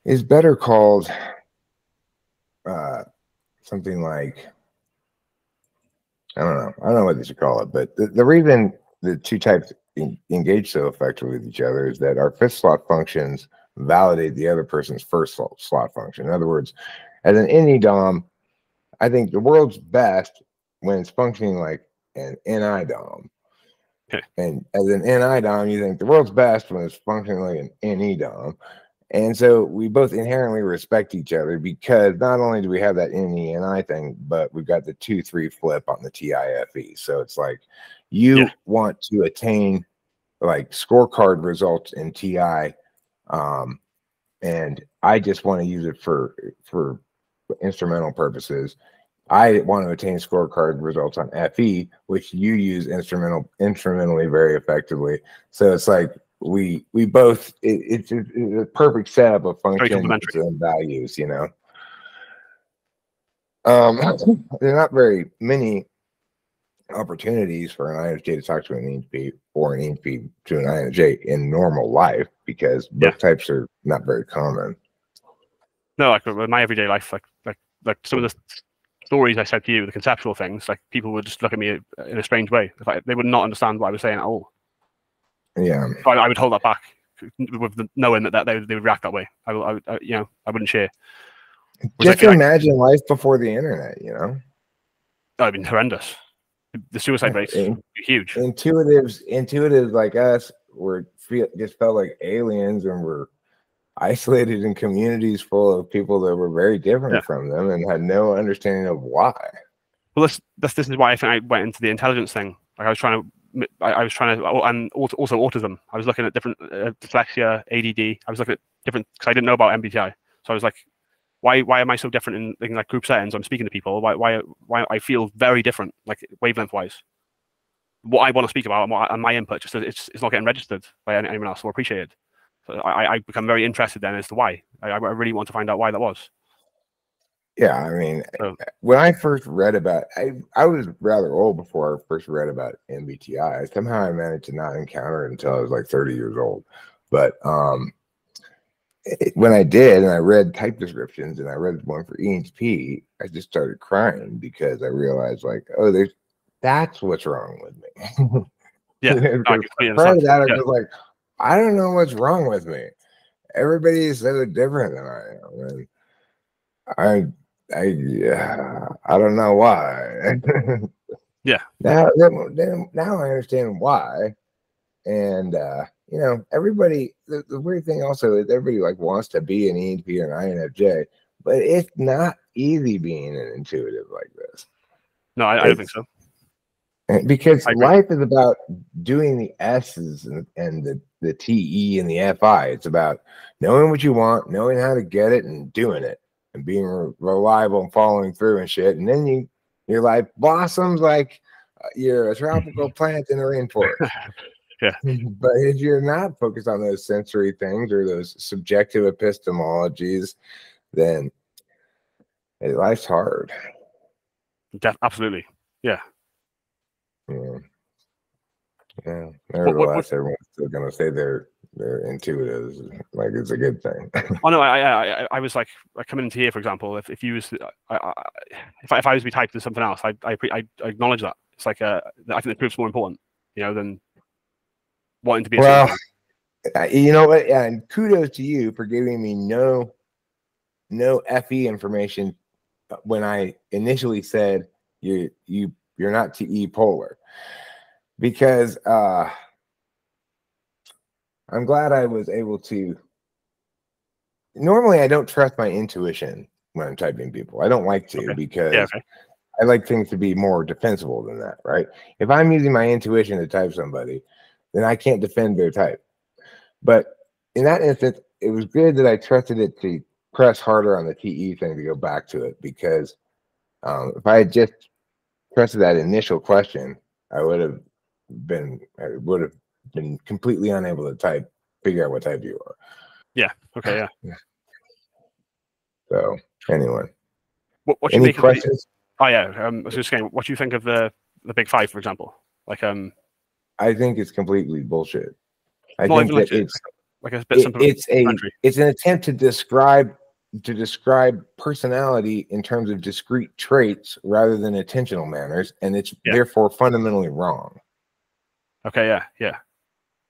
Speaker 1: it's better called something like, I don't know what they should call it, but the reason the two types engage so effectively with each other is that our fifth slot functions validate the other person's first slot function. In other words, as an NE-DOM, I think the world's best when it's functioning like an NI-DOM.
Speaker 2: Okay.
Speaker 1: And as an NI-DOM, you think the world's best when it's functioning like an NE-DOM. And so we both inherently respect each other, because not only do we have that NE and I thing, but we've got the 2-3 flip on the TIFE. So it's like you want to attain like scorecard results in TI, and I just want to use it for instrumental purposes. I want to attain scorecard results on FE, which you use instrumentally very effectively. So it's like we both, it's a perfect setup of functions and values, you know. There are not very many opportunities for an INFJ to talk to an ENTP, or an ENTP to an INFJ in normal life, because both types are not very common.
Speaker 2: No, like in my everyday life, like some of the stories I said to you, the conceptual things, like people would just look at me in a strange way. They would not understand what I was saying at all.
Speaker 1: Yeah,
Speaker 2: so I would hold that back, with knowing that they would react that way. I wouldn't share.
Speaker 1: Just imagine life before the internet, you know.
Speaker 2: That would have been horrendous. The suicide rates huge.
Speaker 1: Intuitives like us just felt like aliens, and were isolated in communities full of people that were very different from them and had no understanding of why.
Speaker 2: Well, this is why I think I went into the intelligence thing. Like I was trying to, and also autism. I was looking at different dyslexia, ADD. I was looking at different, because I didn't know about MBTI. So I was like, why am I so different in like group settings? I'm speaking to people. Why I feel very different, like wavelength wise. What I want to speak about and my input, just it's not getting registered by anyone else or appreciated. So I become very interested then as to why. I really want to find out why that was.
Speaker 1: Yeah, I mean, when I first read about, I was rather old before I first read about MBTI. Somehow I managed to not encounter it until I was like 30 years old. But when I did, and I read type descriptions, and I read one for ENTP, I just started crying, because I realized, like, oh, that's what's wrong with me.
Speaker 2: Yeah.
Speaker 1: Prior to that, I was like, I don't know what's wrong with me. Everybody is so different than I am, and I don't know why.
Speaker 2: Yeah.
Speaker 1: Now I understand why, and you know, everybody. The weird thing also is everybody like wants to be an ENTP or an INFJ, but it's not easy being an intuitive like this.
Speaker 2: No, I don't think so.
Speaker 1: Because life is about doing the S's and the TE and the FI. It's about knowing what you want, knowing how to get it, and doing it, and being reliable and following through and shit. And then your life blossoms like you're a tropical plant in a rainforest.
Speaker 2: Yeah.
Speaker 1: But if you're not focused on those sensory things or those subjective epistemologies, then life's hard.
Speaker 2: Absolutely. Yeah.
Speaker 1: Yeah. Nevertheless, everyone's still gonna say they're intuitive, like it's a good thing.
Speaker 2: Oh no, I was like coming into here, for example. If you was, if I was to be typed as something else, I acknowledge that. It's like I think the proof's more important, you know, than wanting to be.
Speaker 1: Well, You know what? And kudos to you for giving me no FE information when I initially said you're not TE polar, because I'm glad I was able to. Normally, I don't trust my intuition when I'm typing people. I don't like to, because I like things to be more defensible than that, right? If I'm using my intuition to type somebody, then I can't defend their type. But in that instance, it was good that I trusted it to press harder on the TE thing to go back to it, because if I had just trusted that initial question, I would have been completely unable to figure out what type you are.
Speaker 2: Yeah. Okay. Yeah.
Speaker 1: So anyway,
Speaker 2: what
Speaker 1: any questions?
Speaker 2: Oh yeah. I was just saying, what do you think of the big five, for example? Like
Speaker 1: I think it's completely bullshit. I
Speaker 2: think
Speaker 1: that
Speaker 2: it's like a bit simple.
Speaker 1: It's an attempt to describe personality in terms of discrete traits rather than attentional manners, and it's therefore fundamentally wrong.
Speaker 2: Okay. Yeah.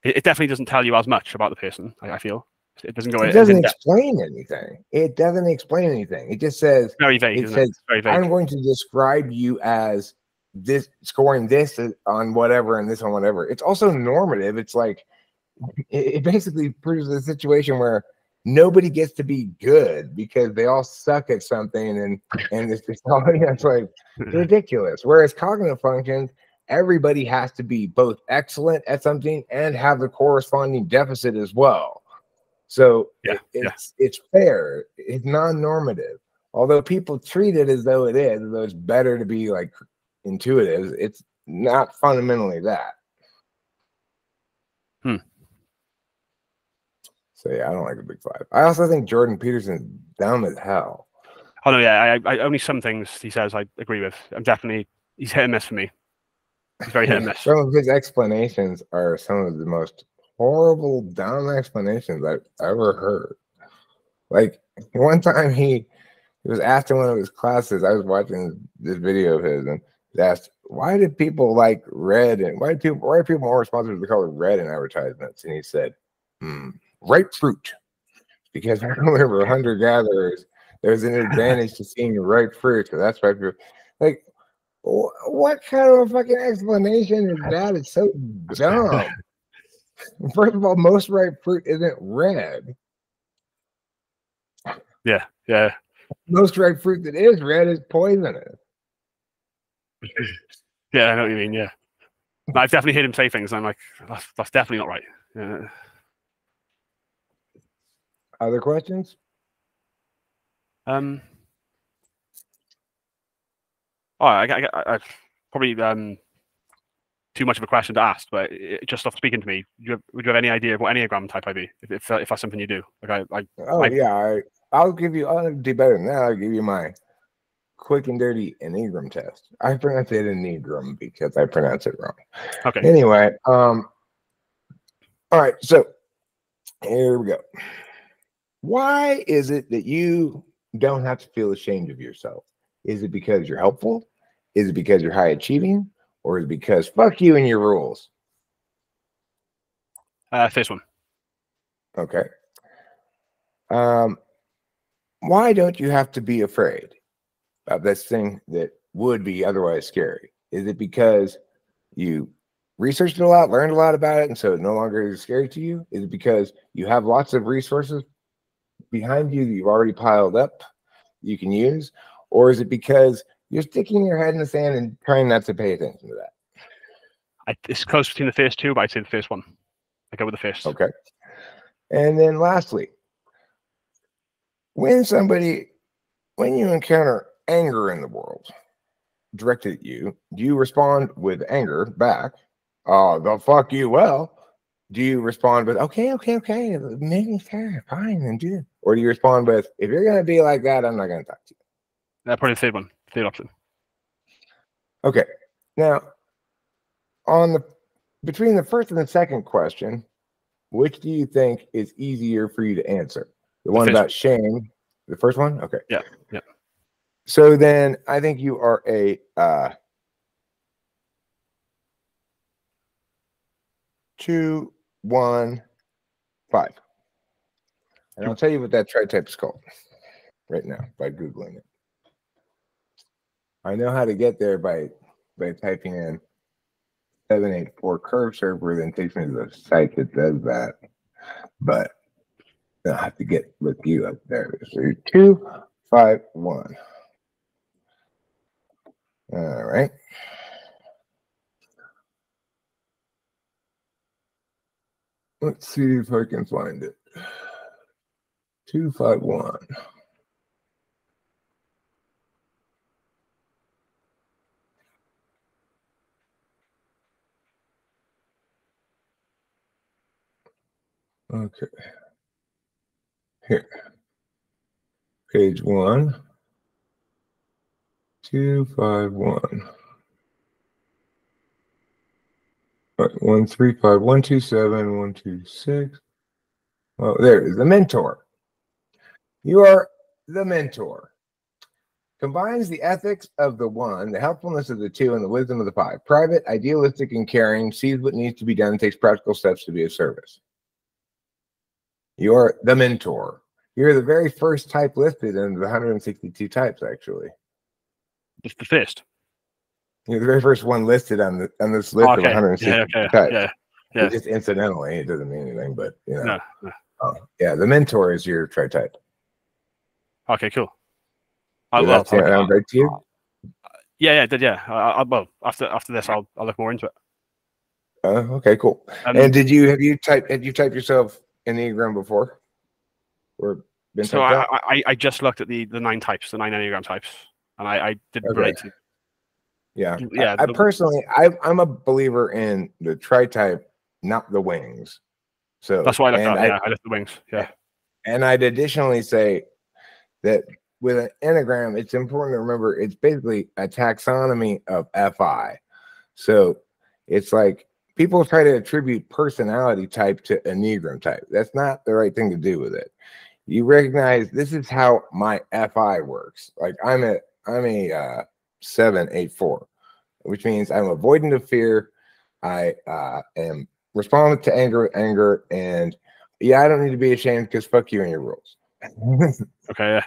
Speaker 2: It definitely doesn't tell you as much about the person. I feel it doesn't go.
Speaker 1: It doesn't explain anything. It doesn't explain anything. It just says
Speaker 2: very vague.
Speaker 1: It says very vague. I'm going to describe you as this, scoring this on whatever and this on whatever. It's also normative. It's like it basically proves a situation where nobody gets to be good because they all suck at something, and it's just all, it's like ridiculous. Whereas cognitive functions, everybody has to be both excellent at something and have the corresponding deficit as well. So it's fair. It's non-normative. Although people treat it as though it's better to be like intuitive, it's not fundamentally that. So yeah, I don't like the big five. I also think Jordan Peterson's dumb as hell.
Speaker 2: Oh no, yeah, I only some things he says I agree with. He's hit and miss for me. He's very hit and miss.
Speaker 1: Some of his explanations are some of the most horrible, dumb explanations I've ever heard. Like one time he was asked in one of his classes, I was watching this video of his, and he asked, why did people like red, and why are people more responsive to the color red in advertisements? And he said, ripe fruit. Because I remember hunter-gatherers, there's an advantage to seeing ripe fruit, so that's why people like, what kind of a fucking explanation is that? It's so dumb. First of all, most ripe fruit isn't red.
Speaker 2: Yeah.
Speaker 1: Most ripe fruit that is red is poisonous.
Speaker 2: Yeah, I know what you mean. Yeah, I've definitely heard him say things, and I'm like, that's definitely not right. Yeah.
Speaker 1: Other questions?
Speaker 2: I probably too much of a question to ask, but just off speaking to me, would you have any idea of what Enneagram type I'd be? If that's something you do,
Speaker 1: I'll do better than that. I'll give you my quick and dirty Enneagram test. I pronounce it Enneagram because I pronounce it wrong.
Speaker 2: Okay.
Speaker 1: Anyway, all right. So here we go. Why is it that you don't have to feel ashamed of yourself? Is it because you're helpful? Is it because you're high achieving? Or is it because fuck you and your rules?
Speaker 2: First one.
Speaker 1: Okay. Why don't you have to be afraid of this thing that would be otherwise scary? Is it because you researched it a lot, learned a lot about it, and so it no longer is scary to you? Is it because you have lots of resources behind you that you've already piled up you can use? Or is it because you're sticking your head in the sand and trying not to pay attention to that?
Speaker 2: It's close between the first two, but I'd say the first one. I go with the first.
Speaker 1: Okay. And then lastly, when you encounter anger in the world directed at you, do you respond with anger back? Oh, the fuck you. Well, do you respond with, okay, make me fair, fine, and do it? Or do you respond with, if you're going to be like that, I'm not going to talk to you?
Speaker 2: Probably the third one, third option.
Speaker 1: Okay. Now, between the first and the second question, which do you think is easier for you to answer? The one about shame, the first one? Okay.
Speaker 2: Yeah.
Speaker 1: So then I think you are a 2, 1, 5. And I'll tell you what that tri-type is called right now by Googling it. I know how to get there by typing in 784 curve server, then takes me to the site that does that. But I'll have to look you up there. So 251. All right. Let's see if I can find it. 251. Okay. Here. Page 1. 251. 135, 127, 126. Oh, there is the mentor. You are the mentor. Combines the ethics of the 1, the helpfulness of the 2, and the wisdom of the 5. Private, idealistic, and caring, sees what needs to be done, and takes practical steps to be of service. You're the mentor. You're the very first type listed in the 162 types, actually.
Speaker 2: It's the first.
Speaker 1: You're the very first one listed on this list of 162 types. Yeah. Just incidentally, it doesn't mean anything, but you know. No. Yeah, the mentor is your tri-type.
Speaker 2: Okay, cool.
Speaker 1: That sound right to you?
Speaker 2: Yeah, it did. Yeah. Well, after this, I'll look more into it.
Speaker 1: Okay, cool. And have you typed yourself Enneagram before? Or been
Speaker 2: so I just looked at the 9 types, the 9 Enneagram types, and I didn't relate to.
Speaker 1: Yeah. I personally, I'm a believer in the tri-type, not the wings. So
Speaker 2: that's why I looked at. I looked at the wings. Yeah.
Speaker 1: And I'd additionally say that with an Enneagram, it's important to remember it's basically a taxonomy of FI. So it's like people try to attribute personality type to Enneagram type. That's not the right thing to do with it. You recognize this is how my FI works. Like I'm a 784, which means I'm avoidant of fear. I am responsive to anger, and I don't need to be ashamed because fuck you and your rules.
Speaker 2: Okay.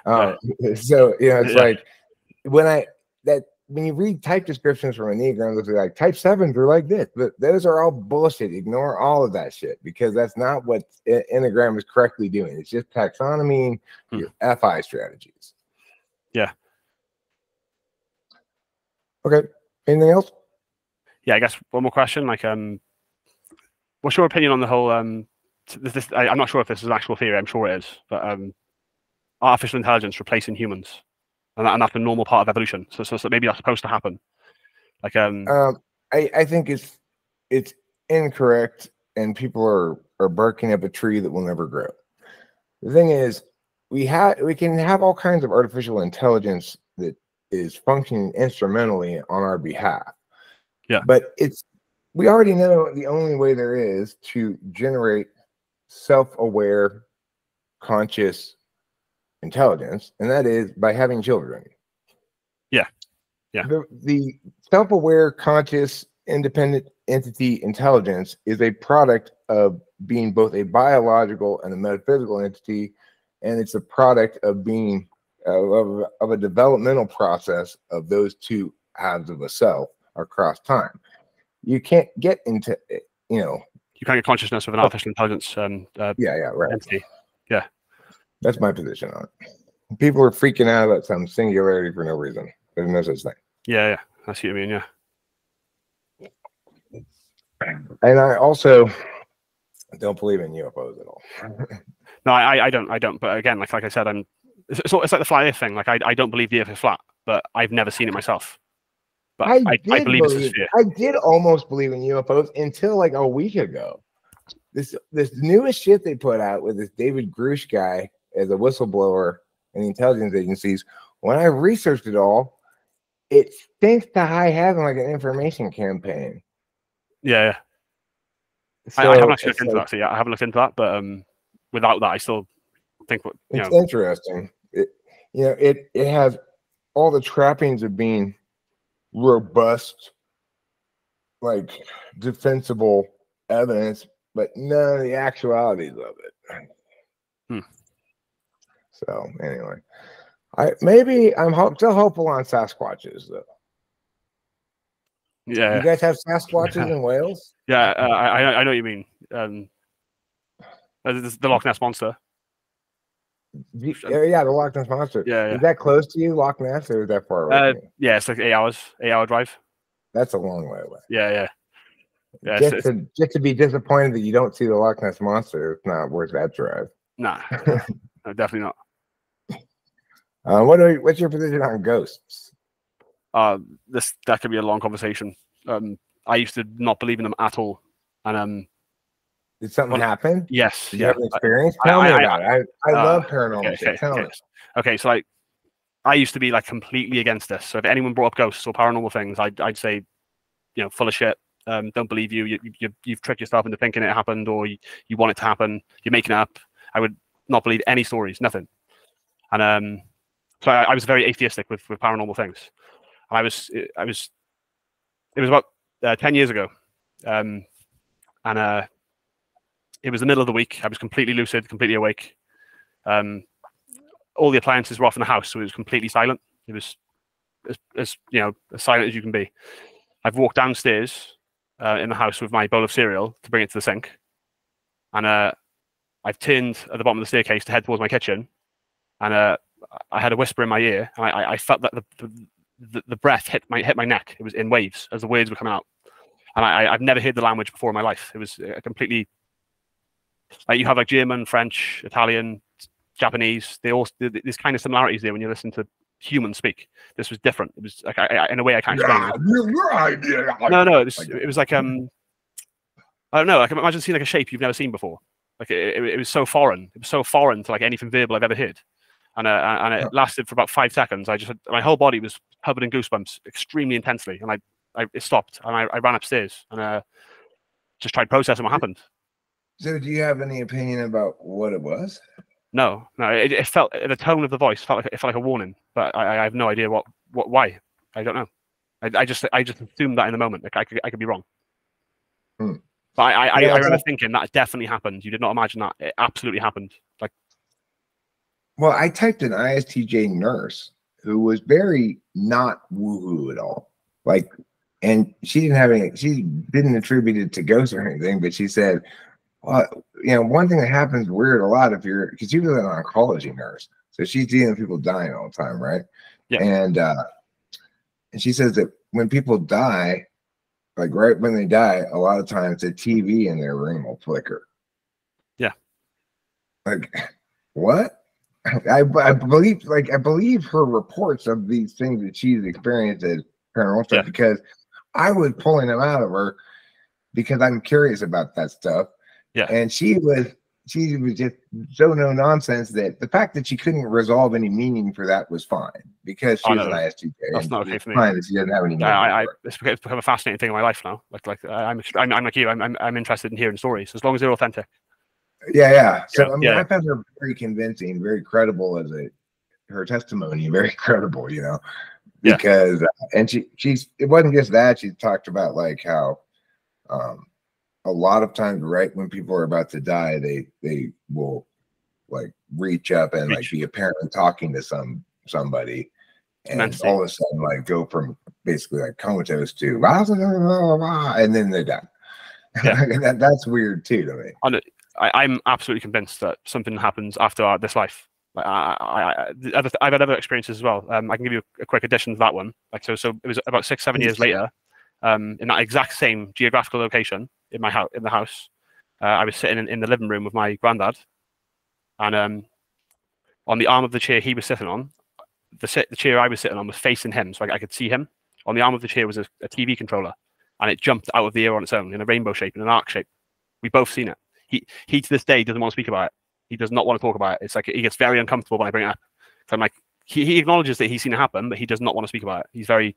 Speaker 1: So it's like when you read type descriptions from Enneagram, they'll be like type 7s are like this, but those are all bullshit. Ignore all of that shit because that's not what Enneagram is correctly doing. It's just taxonomy your FI strategies.
Speaker 2: Yeah.
Speaker 1: Okay. Anything else?
Speaker 2: Yeah, I guess one more question. Like, what's your opinion on the whole? I'm not sure if this is an actual theory. I'm sure it is, but artificial intelligence replacing humans, and that's a normal part of evolution. So maybe that's supposed to happen. Like,
Speaker 1: I think it's incorrect, and people are barking up a tree that will never grow. The thing is, we can have all kinds of artificial intelligence that is functioning instrumentally on our behalf.
Speaker 2: Yeah.
Speaker 1: But we already know the only way there is to generate self-aware, conscious intelligence, and that is by having children.
Speaker 2: Yeah. Yeah.
Speaker 1: The self-aware, conscious, independent entity intelligence is a product of being both a biological and a metaphysical entity, and it's a product of being of a developmental process of those two halves of a self across time. You can't get into you
Speaker 2: can't get consciousness of an artificial intelligence
Speaker 1: right.
Speaker 2: entity. Yeah.
Speaker 1: That's my position on it. People are freaking out about some singularity for no reason. There's no such thing.
Speaker 2: Yeah. I see what you mean. Yeah.
Speaker 1: And I also don't believe in UFOs at all.
Speaker 2: No, I don't. But again, like I said, it's like the flat Earth thing. Like I don't believe the Earth is flat, but I've never seen it myself. But I believe it's a sphere.
Speaker 1: I did almost believe in UFOs until like a week ago. This newest shit they put out with this David Grush guy as a whistleblower in the intelligence agencies. When I researched it all, it stinks to high heaven like an information campaign.
Speaker 2: Yeah. So I haven't actually looked into that. So yeah, I haven't looked into that. But without that, I still think
Speaker 1: it's interesting. It has all the trappings of being robust, like defensible evidence, but none of the actualities of it. So anyway, I'm still hopeful on Sasquatches though.
Speaker 2: Yeah.
Speaker 1: You guys have Sasquatches in Wales?
Speaker 2: Yeah, I know what you mean. The Loch Ness monster.
Speaker 1: Yeah, the Loch Ness monster.
Speaker 2: Yeah.
Speaker 1: Is that close to you, Loch Ness, or is that far away from you?
Speaker 2: Yeah, it's like 8 hour drive.
Speaker 1: That's a long way away.
Speaker 2: Yeah.
Speaker 1: Just to be disappointed that you don't see the Loch Ness monster, it's not worth that drive.
Speaker 2: Nah, no, definitely not.
Speaker 1: What's your position on ghosts?
Speaker 2: That could be a long conversation. I used to not believe in them at all, and
Speaker 1: did something happen?
Speaker 2: Yes.
Speaker 1: Did you have an experience? Tell me about it. I love paranormal shit. Tell me.
Speaker 2: Okay, so like, I used to be like completely against this. So if anyone brought up ghosts or paranormal things, I'd say, full of shit. Don't believe you. You've tricked yourself into thinking it happened, or you want it to happen. You're making it up. I would not believe any stories, nothing. And so I was very atheistic with paranormal things. And it was about 10 years ago, and it was the middle of the week. I was completely lucid, completely awake. All the appliances were off in the house, so it was completely silent. It was as silent as you can be. I've walked downstairs in the house with my bowl of cereal to bring it to the sink, and I've turned at the bottom of the staircase to head towards my kitchen, and I had a whisper in my ear, and I felt that the breath hit my neck. It was in waves as the words were coming out, and I've never heard the language before in my life. It was a completely, like, you have like German, French, Italian, Japanese. There's kind of similarities there when you listen to humans speak. This was different. It was like in a way I can't explain it. No, it was like I don't know. Like, imagine seeing like a shape you've never seen before. Like it was so foreign. It was so foreign to like anything verbal I've ever heard. And it lasted for about 5 seconds. My whole body was covered in goosebumps extremely intensely, and it stopped, and I ran upstairs and just tried processing what happened.
Speaker 1: So, do you have any opinion about what it was?
Speaker 2: No. It felt, the tone of the voice felt like a warning, but I have no idea why. I don't know. I just assumed that in the moment. Like I could be wrong. But I remember thinking that definitely happened. You did not imagine that. It absolutely happened. Like,
Speaker 1: well, I typed an ISTJ nurse who was very not woohoo at all. Like, and she didn't attribute it to ghosts or anything, but she said, well, one thing that happens weird a lot because she was an oncology nurse, so she's dealing with people dying all the time, right?
Speaker 2: Yeah.
Speaker 1: And she says that when people die, like right when they die, a lot of times the TV in their room will flicker.
Speaker 2: Yeah.
Speaker 1: Like, what? I believe her reports of these things that she's experienced as paranormal stuff, because I was pulling them out of her because I'm curious about that stuff.
Speaker 2: Yeah.
Speaker 1: And she was just so no nonsense that the fact that she couldn't resolve any meaning for that was fine, because she was an ISTJ.
Speaker 2: That's not okay for me.
Speaker 1: Fine that she doesn't have any meaning.
Speaker 2: It's become a fascinating thing in my life now. Like I'm like you. I'm interested in hearing stories as long as they're authentic.
Speaker 1: Yeah. So I mean, I found her very convincing, very credible her testimony, very credible, because and she's it wasn't just that. She talked about like how a lot of times right when people are about to die, they will like reach up and like be apparently talking to somebody, and all of a sudden like go from basically like comatose to and then they're done. Yeah. That's weird too to me.
Speaker 2: I'm absolutely convinced that something happens after this life. Like, I've had other experiences as well. I can give you a quick addition to that one. Like so it was about 6-7 years later, in that exact same geographical location in my house. In the house, I was sitting in the living room with my granddad, and on the arm of the chair he was sitting on, the chair I was sitting on was facing him, so I could see him. On the arm of the chair was a TV controller, and it jumped out of the air on its own in a rainbow shape, in an arc shape. We both seen it. He to this day doesn't want to speak about it. He does not want to talk about it. It's like he gets very uncomfortable when I bring it up. So I'm like, he acknowledges that he's seen it happen, but he does not want to speak about it. He's very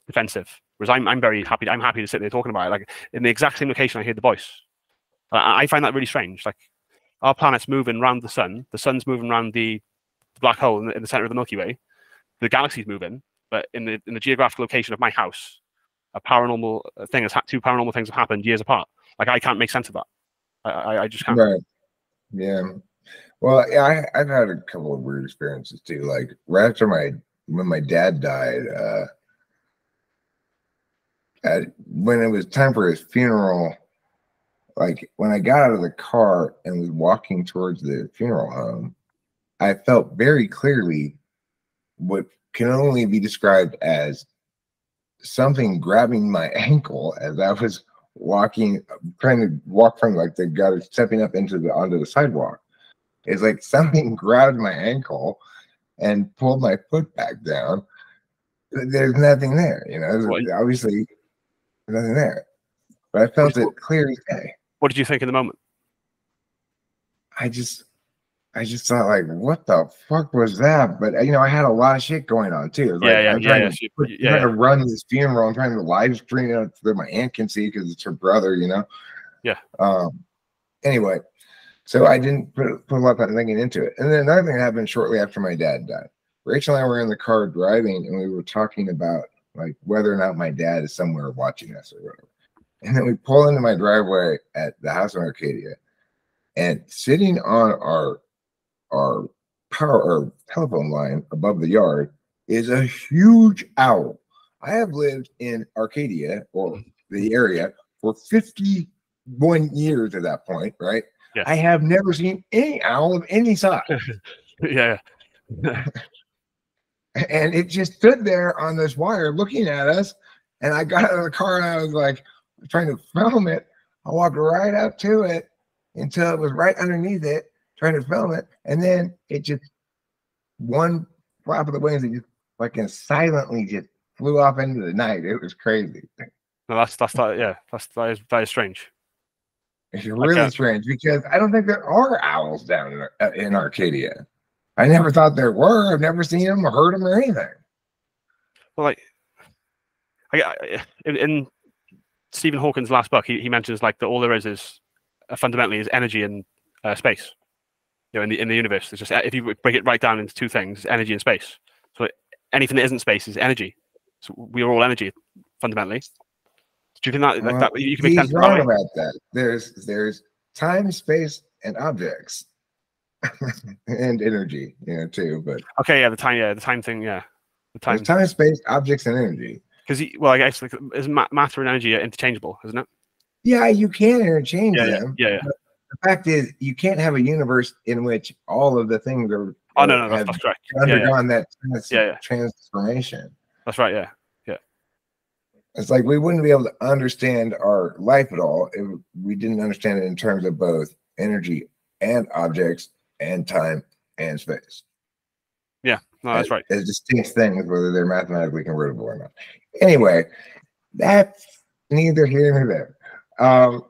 Speaker 2: defensive. Whereas I'm very happy. I'm happy to sit there talking about it. Like in the exact same location, I hear the voice. I find that really strange. Like our planet's moving around the sun. The sun's moving around the black hole in the center of the Milky Way. The galaxy's moving, but in the geographical location of my house, two paranormal things have happened years apart. Like I can't make sense of that. I just can't.
Speaker 1: Right. Yeah. Well, yeah, I've had a couple of weird experiences too. Like right after when my dad died, when it was time for his funeral, like when I got out of the car and was walking towards the funeral home, I felt very clearly what can only be described as something grabbing my ankle as I was walking, trying to walk from like the gutter, stepping up onto the sidewalk. It's like something grabbed my ankle and pulled my foot back down. There's nothing there, you know. Obviously, there's nothing there, but I felt it clear as day.
Speaker 2: What did you think in the moment?
Speaker 1: I just thought, like, what the fuck was that? But you know, I had a lot of shit going on too. I'm trying to run this funeral. I'm trying to live stream it so that my aunt can see because it's her brother, you know.
Speaker 2: Yeah.
Speaker 1: Anyway, so I didn't put a lot of thinking into it. And then another thing happened shortly after my dad died. Rachel and I were in the car driving, and we were talking about like whether or not my dad is somewhere watching us or whatever. And then we pull into my driveway at the house in Arcadia, and sitting on our telephone line above the yard is a huge owl. I have lived in Arcadia or the area for 51 years at that point, right?
Speaker 2: Yeah.
Speaker 1: I have never seen any owl of any size.
Speaker 2: Yeah.
Speaker 1: And it just stood there on this wire looking at us. And I got out of the car and I was like trying to film it. I walked right up to it until it was right underneath it, trying to film it. And then it just, one flap of the wings, it just fucking silently just flew off into the night. It was crazy.
Speaker 2: No, that is strange.
Speaker 1: It's really strange because I don't think there are owls down in Arcadia. I never thought there were. I've never seen them or heard them or anything.
Speaker 2: Well, like, in Stephen Hawking's last book, he mentions like that all there is fundamentally is energy and space. You know, in the universe, it's just if you break it right down into two things, energy and space. So anything that isn't space is energy. So we are all energy fundamentally. Do you think that like that you can make sense
Speaker 1: wrong about that? There's time, space, and objects. And energy, you know, too. But
Speaker 2: okay, yeah, the time thing, yeah,
Speaker 1: time, space, objects, and energy.
Speaker 2: Because I guess like is matter and energy are interchangeable, isn't it?
Speaker 1: Yeah, you can interchange them.
Speaker 2: Yeah.
Speaker 1: But the fact is, you can't have a universe in which all of the things are.
Speaker 2: Oh no, that's correct.
Speaker 1: Undergone that transformation.
Speaker 2: That's right. Yeah.
Speaker 1: It's like we wouldn't be able to understand our life at all if we didn't understand it in terms of both energy and objects and time and space.
Speaker 2: Yeah, no, that's right.
Speaker 1: As distinct things, whether they're mathematically convertible or not. Anyway, that's neither here nor there. Are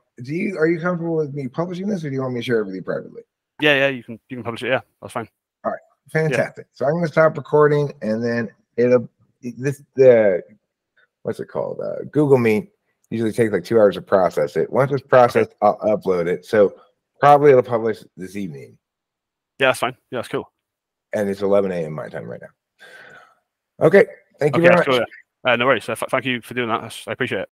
Speaker 1: you comfortable with me publishing this, or do you want me to share it with you privately?
Speaker 2: Yeah, you can publish it. Yeah, that's fine.
Speaker 1: All right, fantastic. So I'm going to stop recording, and then what's it called? Google Meet usually takes like 2 hours to process it. Once it's processed, I'll upload it. So probably it'll publish this evening.
Speaker 2: Yeah, that's fine. Yeah, that's cool.
Speaker 1: And it's 11 a.m. my time right now. Okay, thank you very much.
Speaker 2: Cool, yeah. No worries. Thank you for doing that. I appreciate it.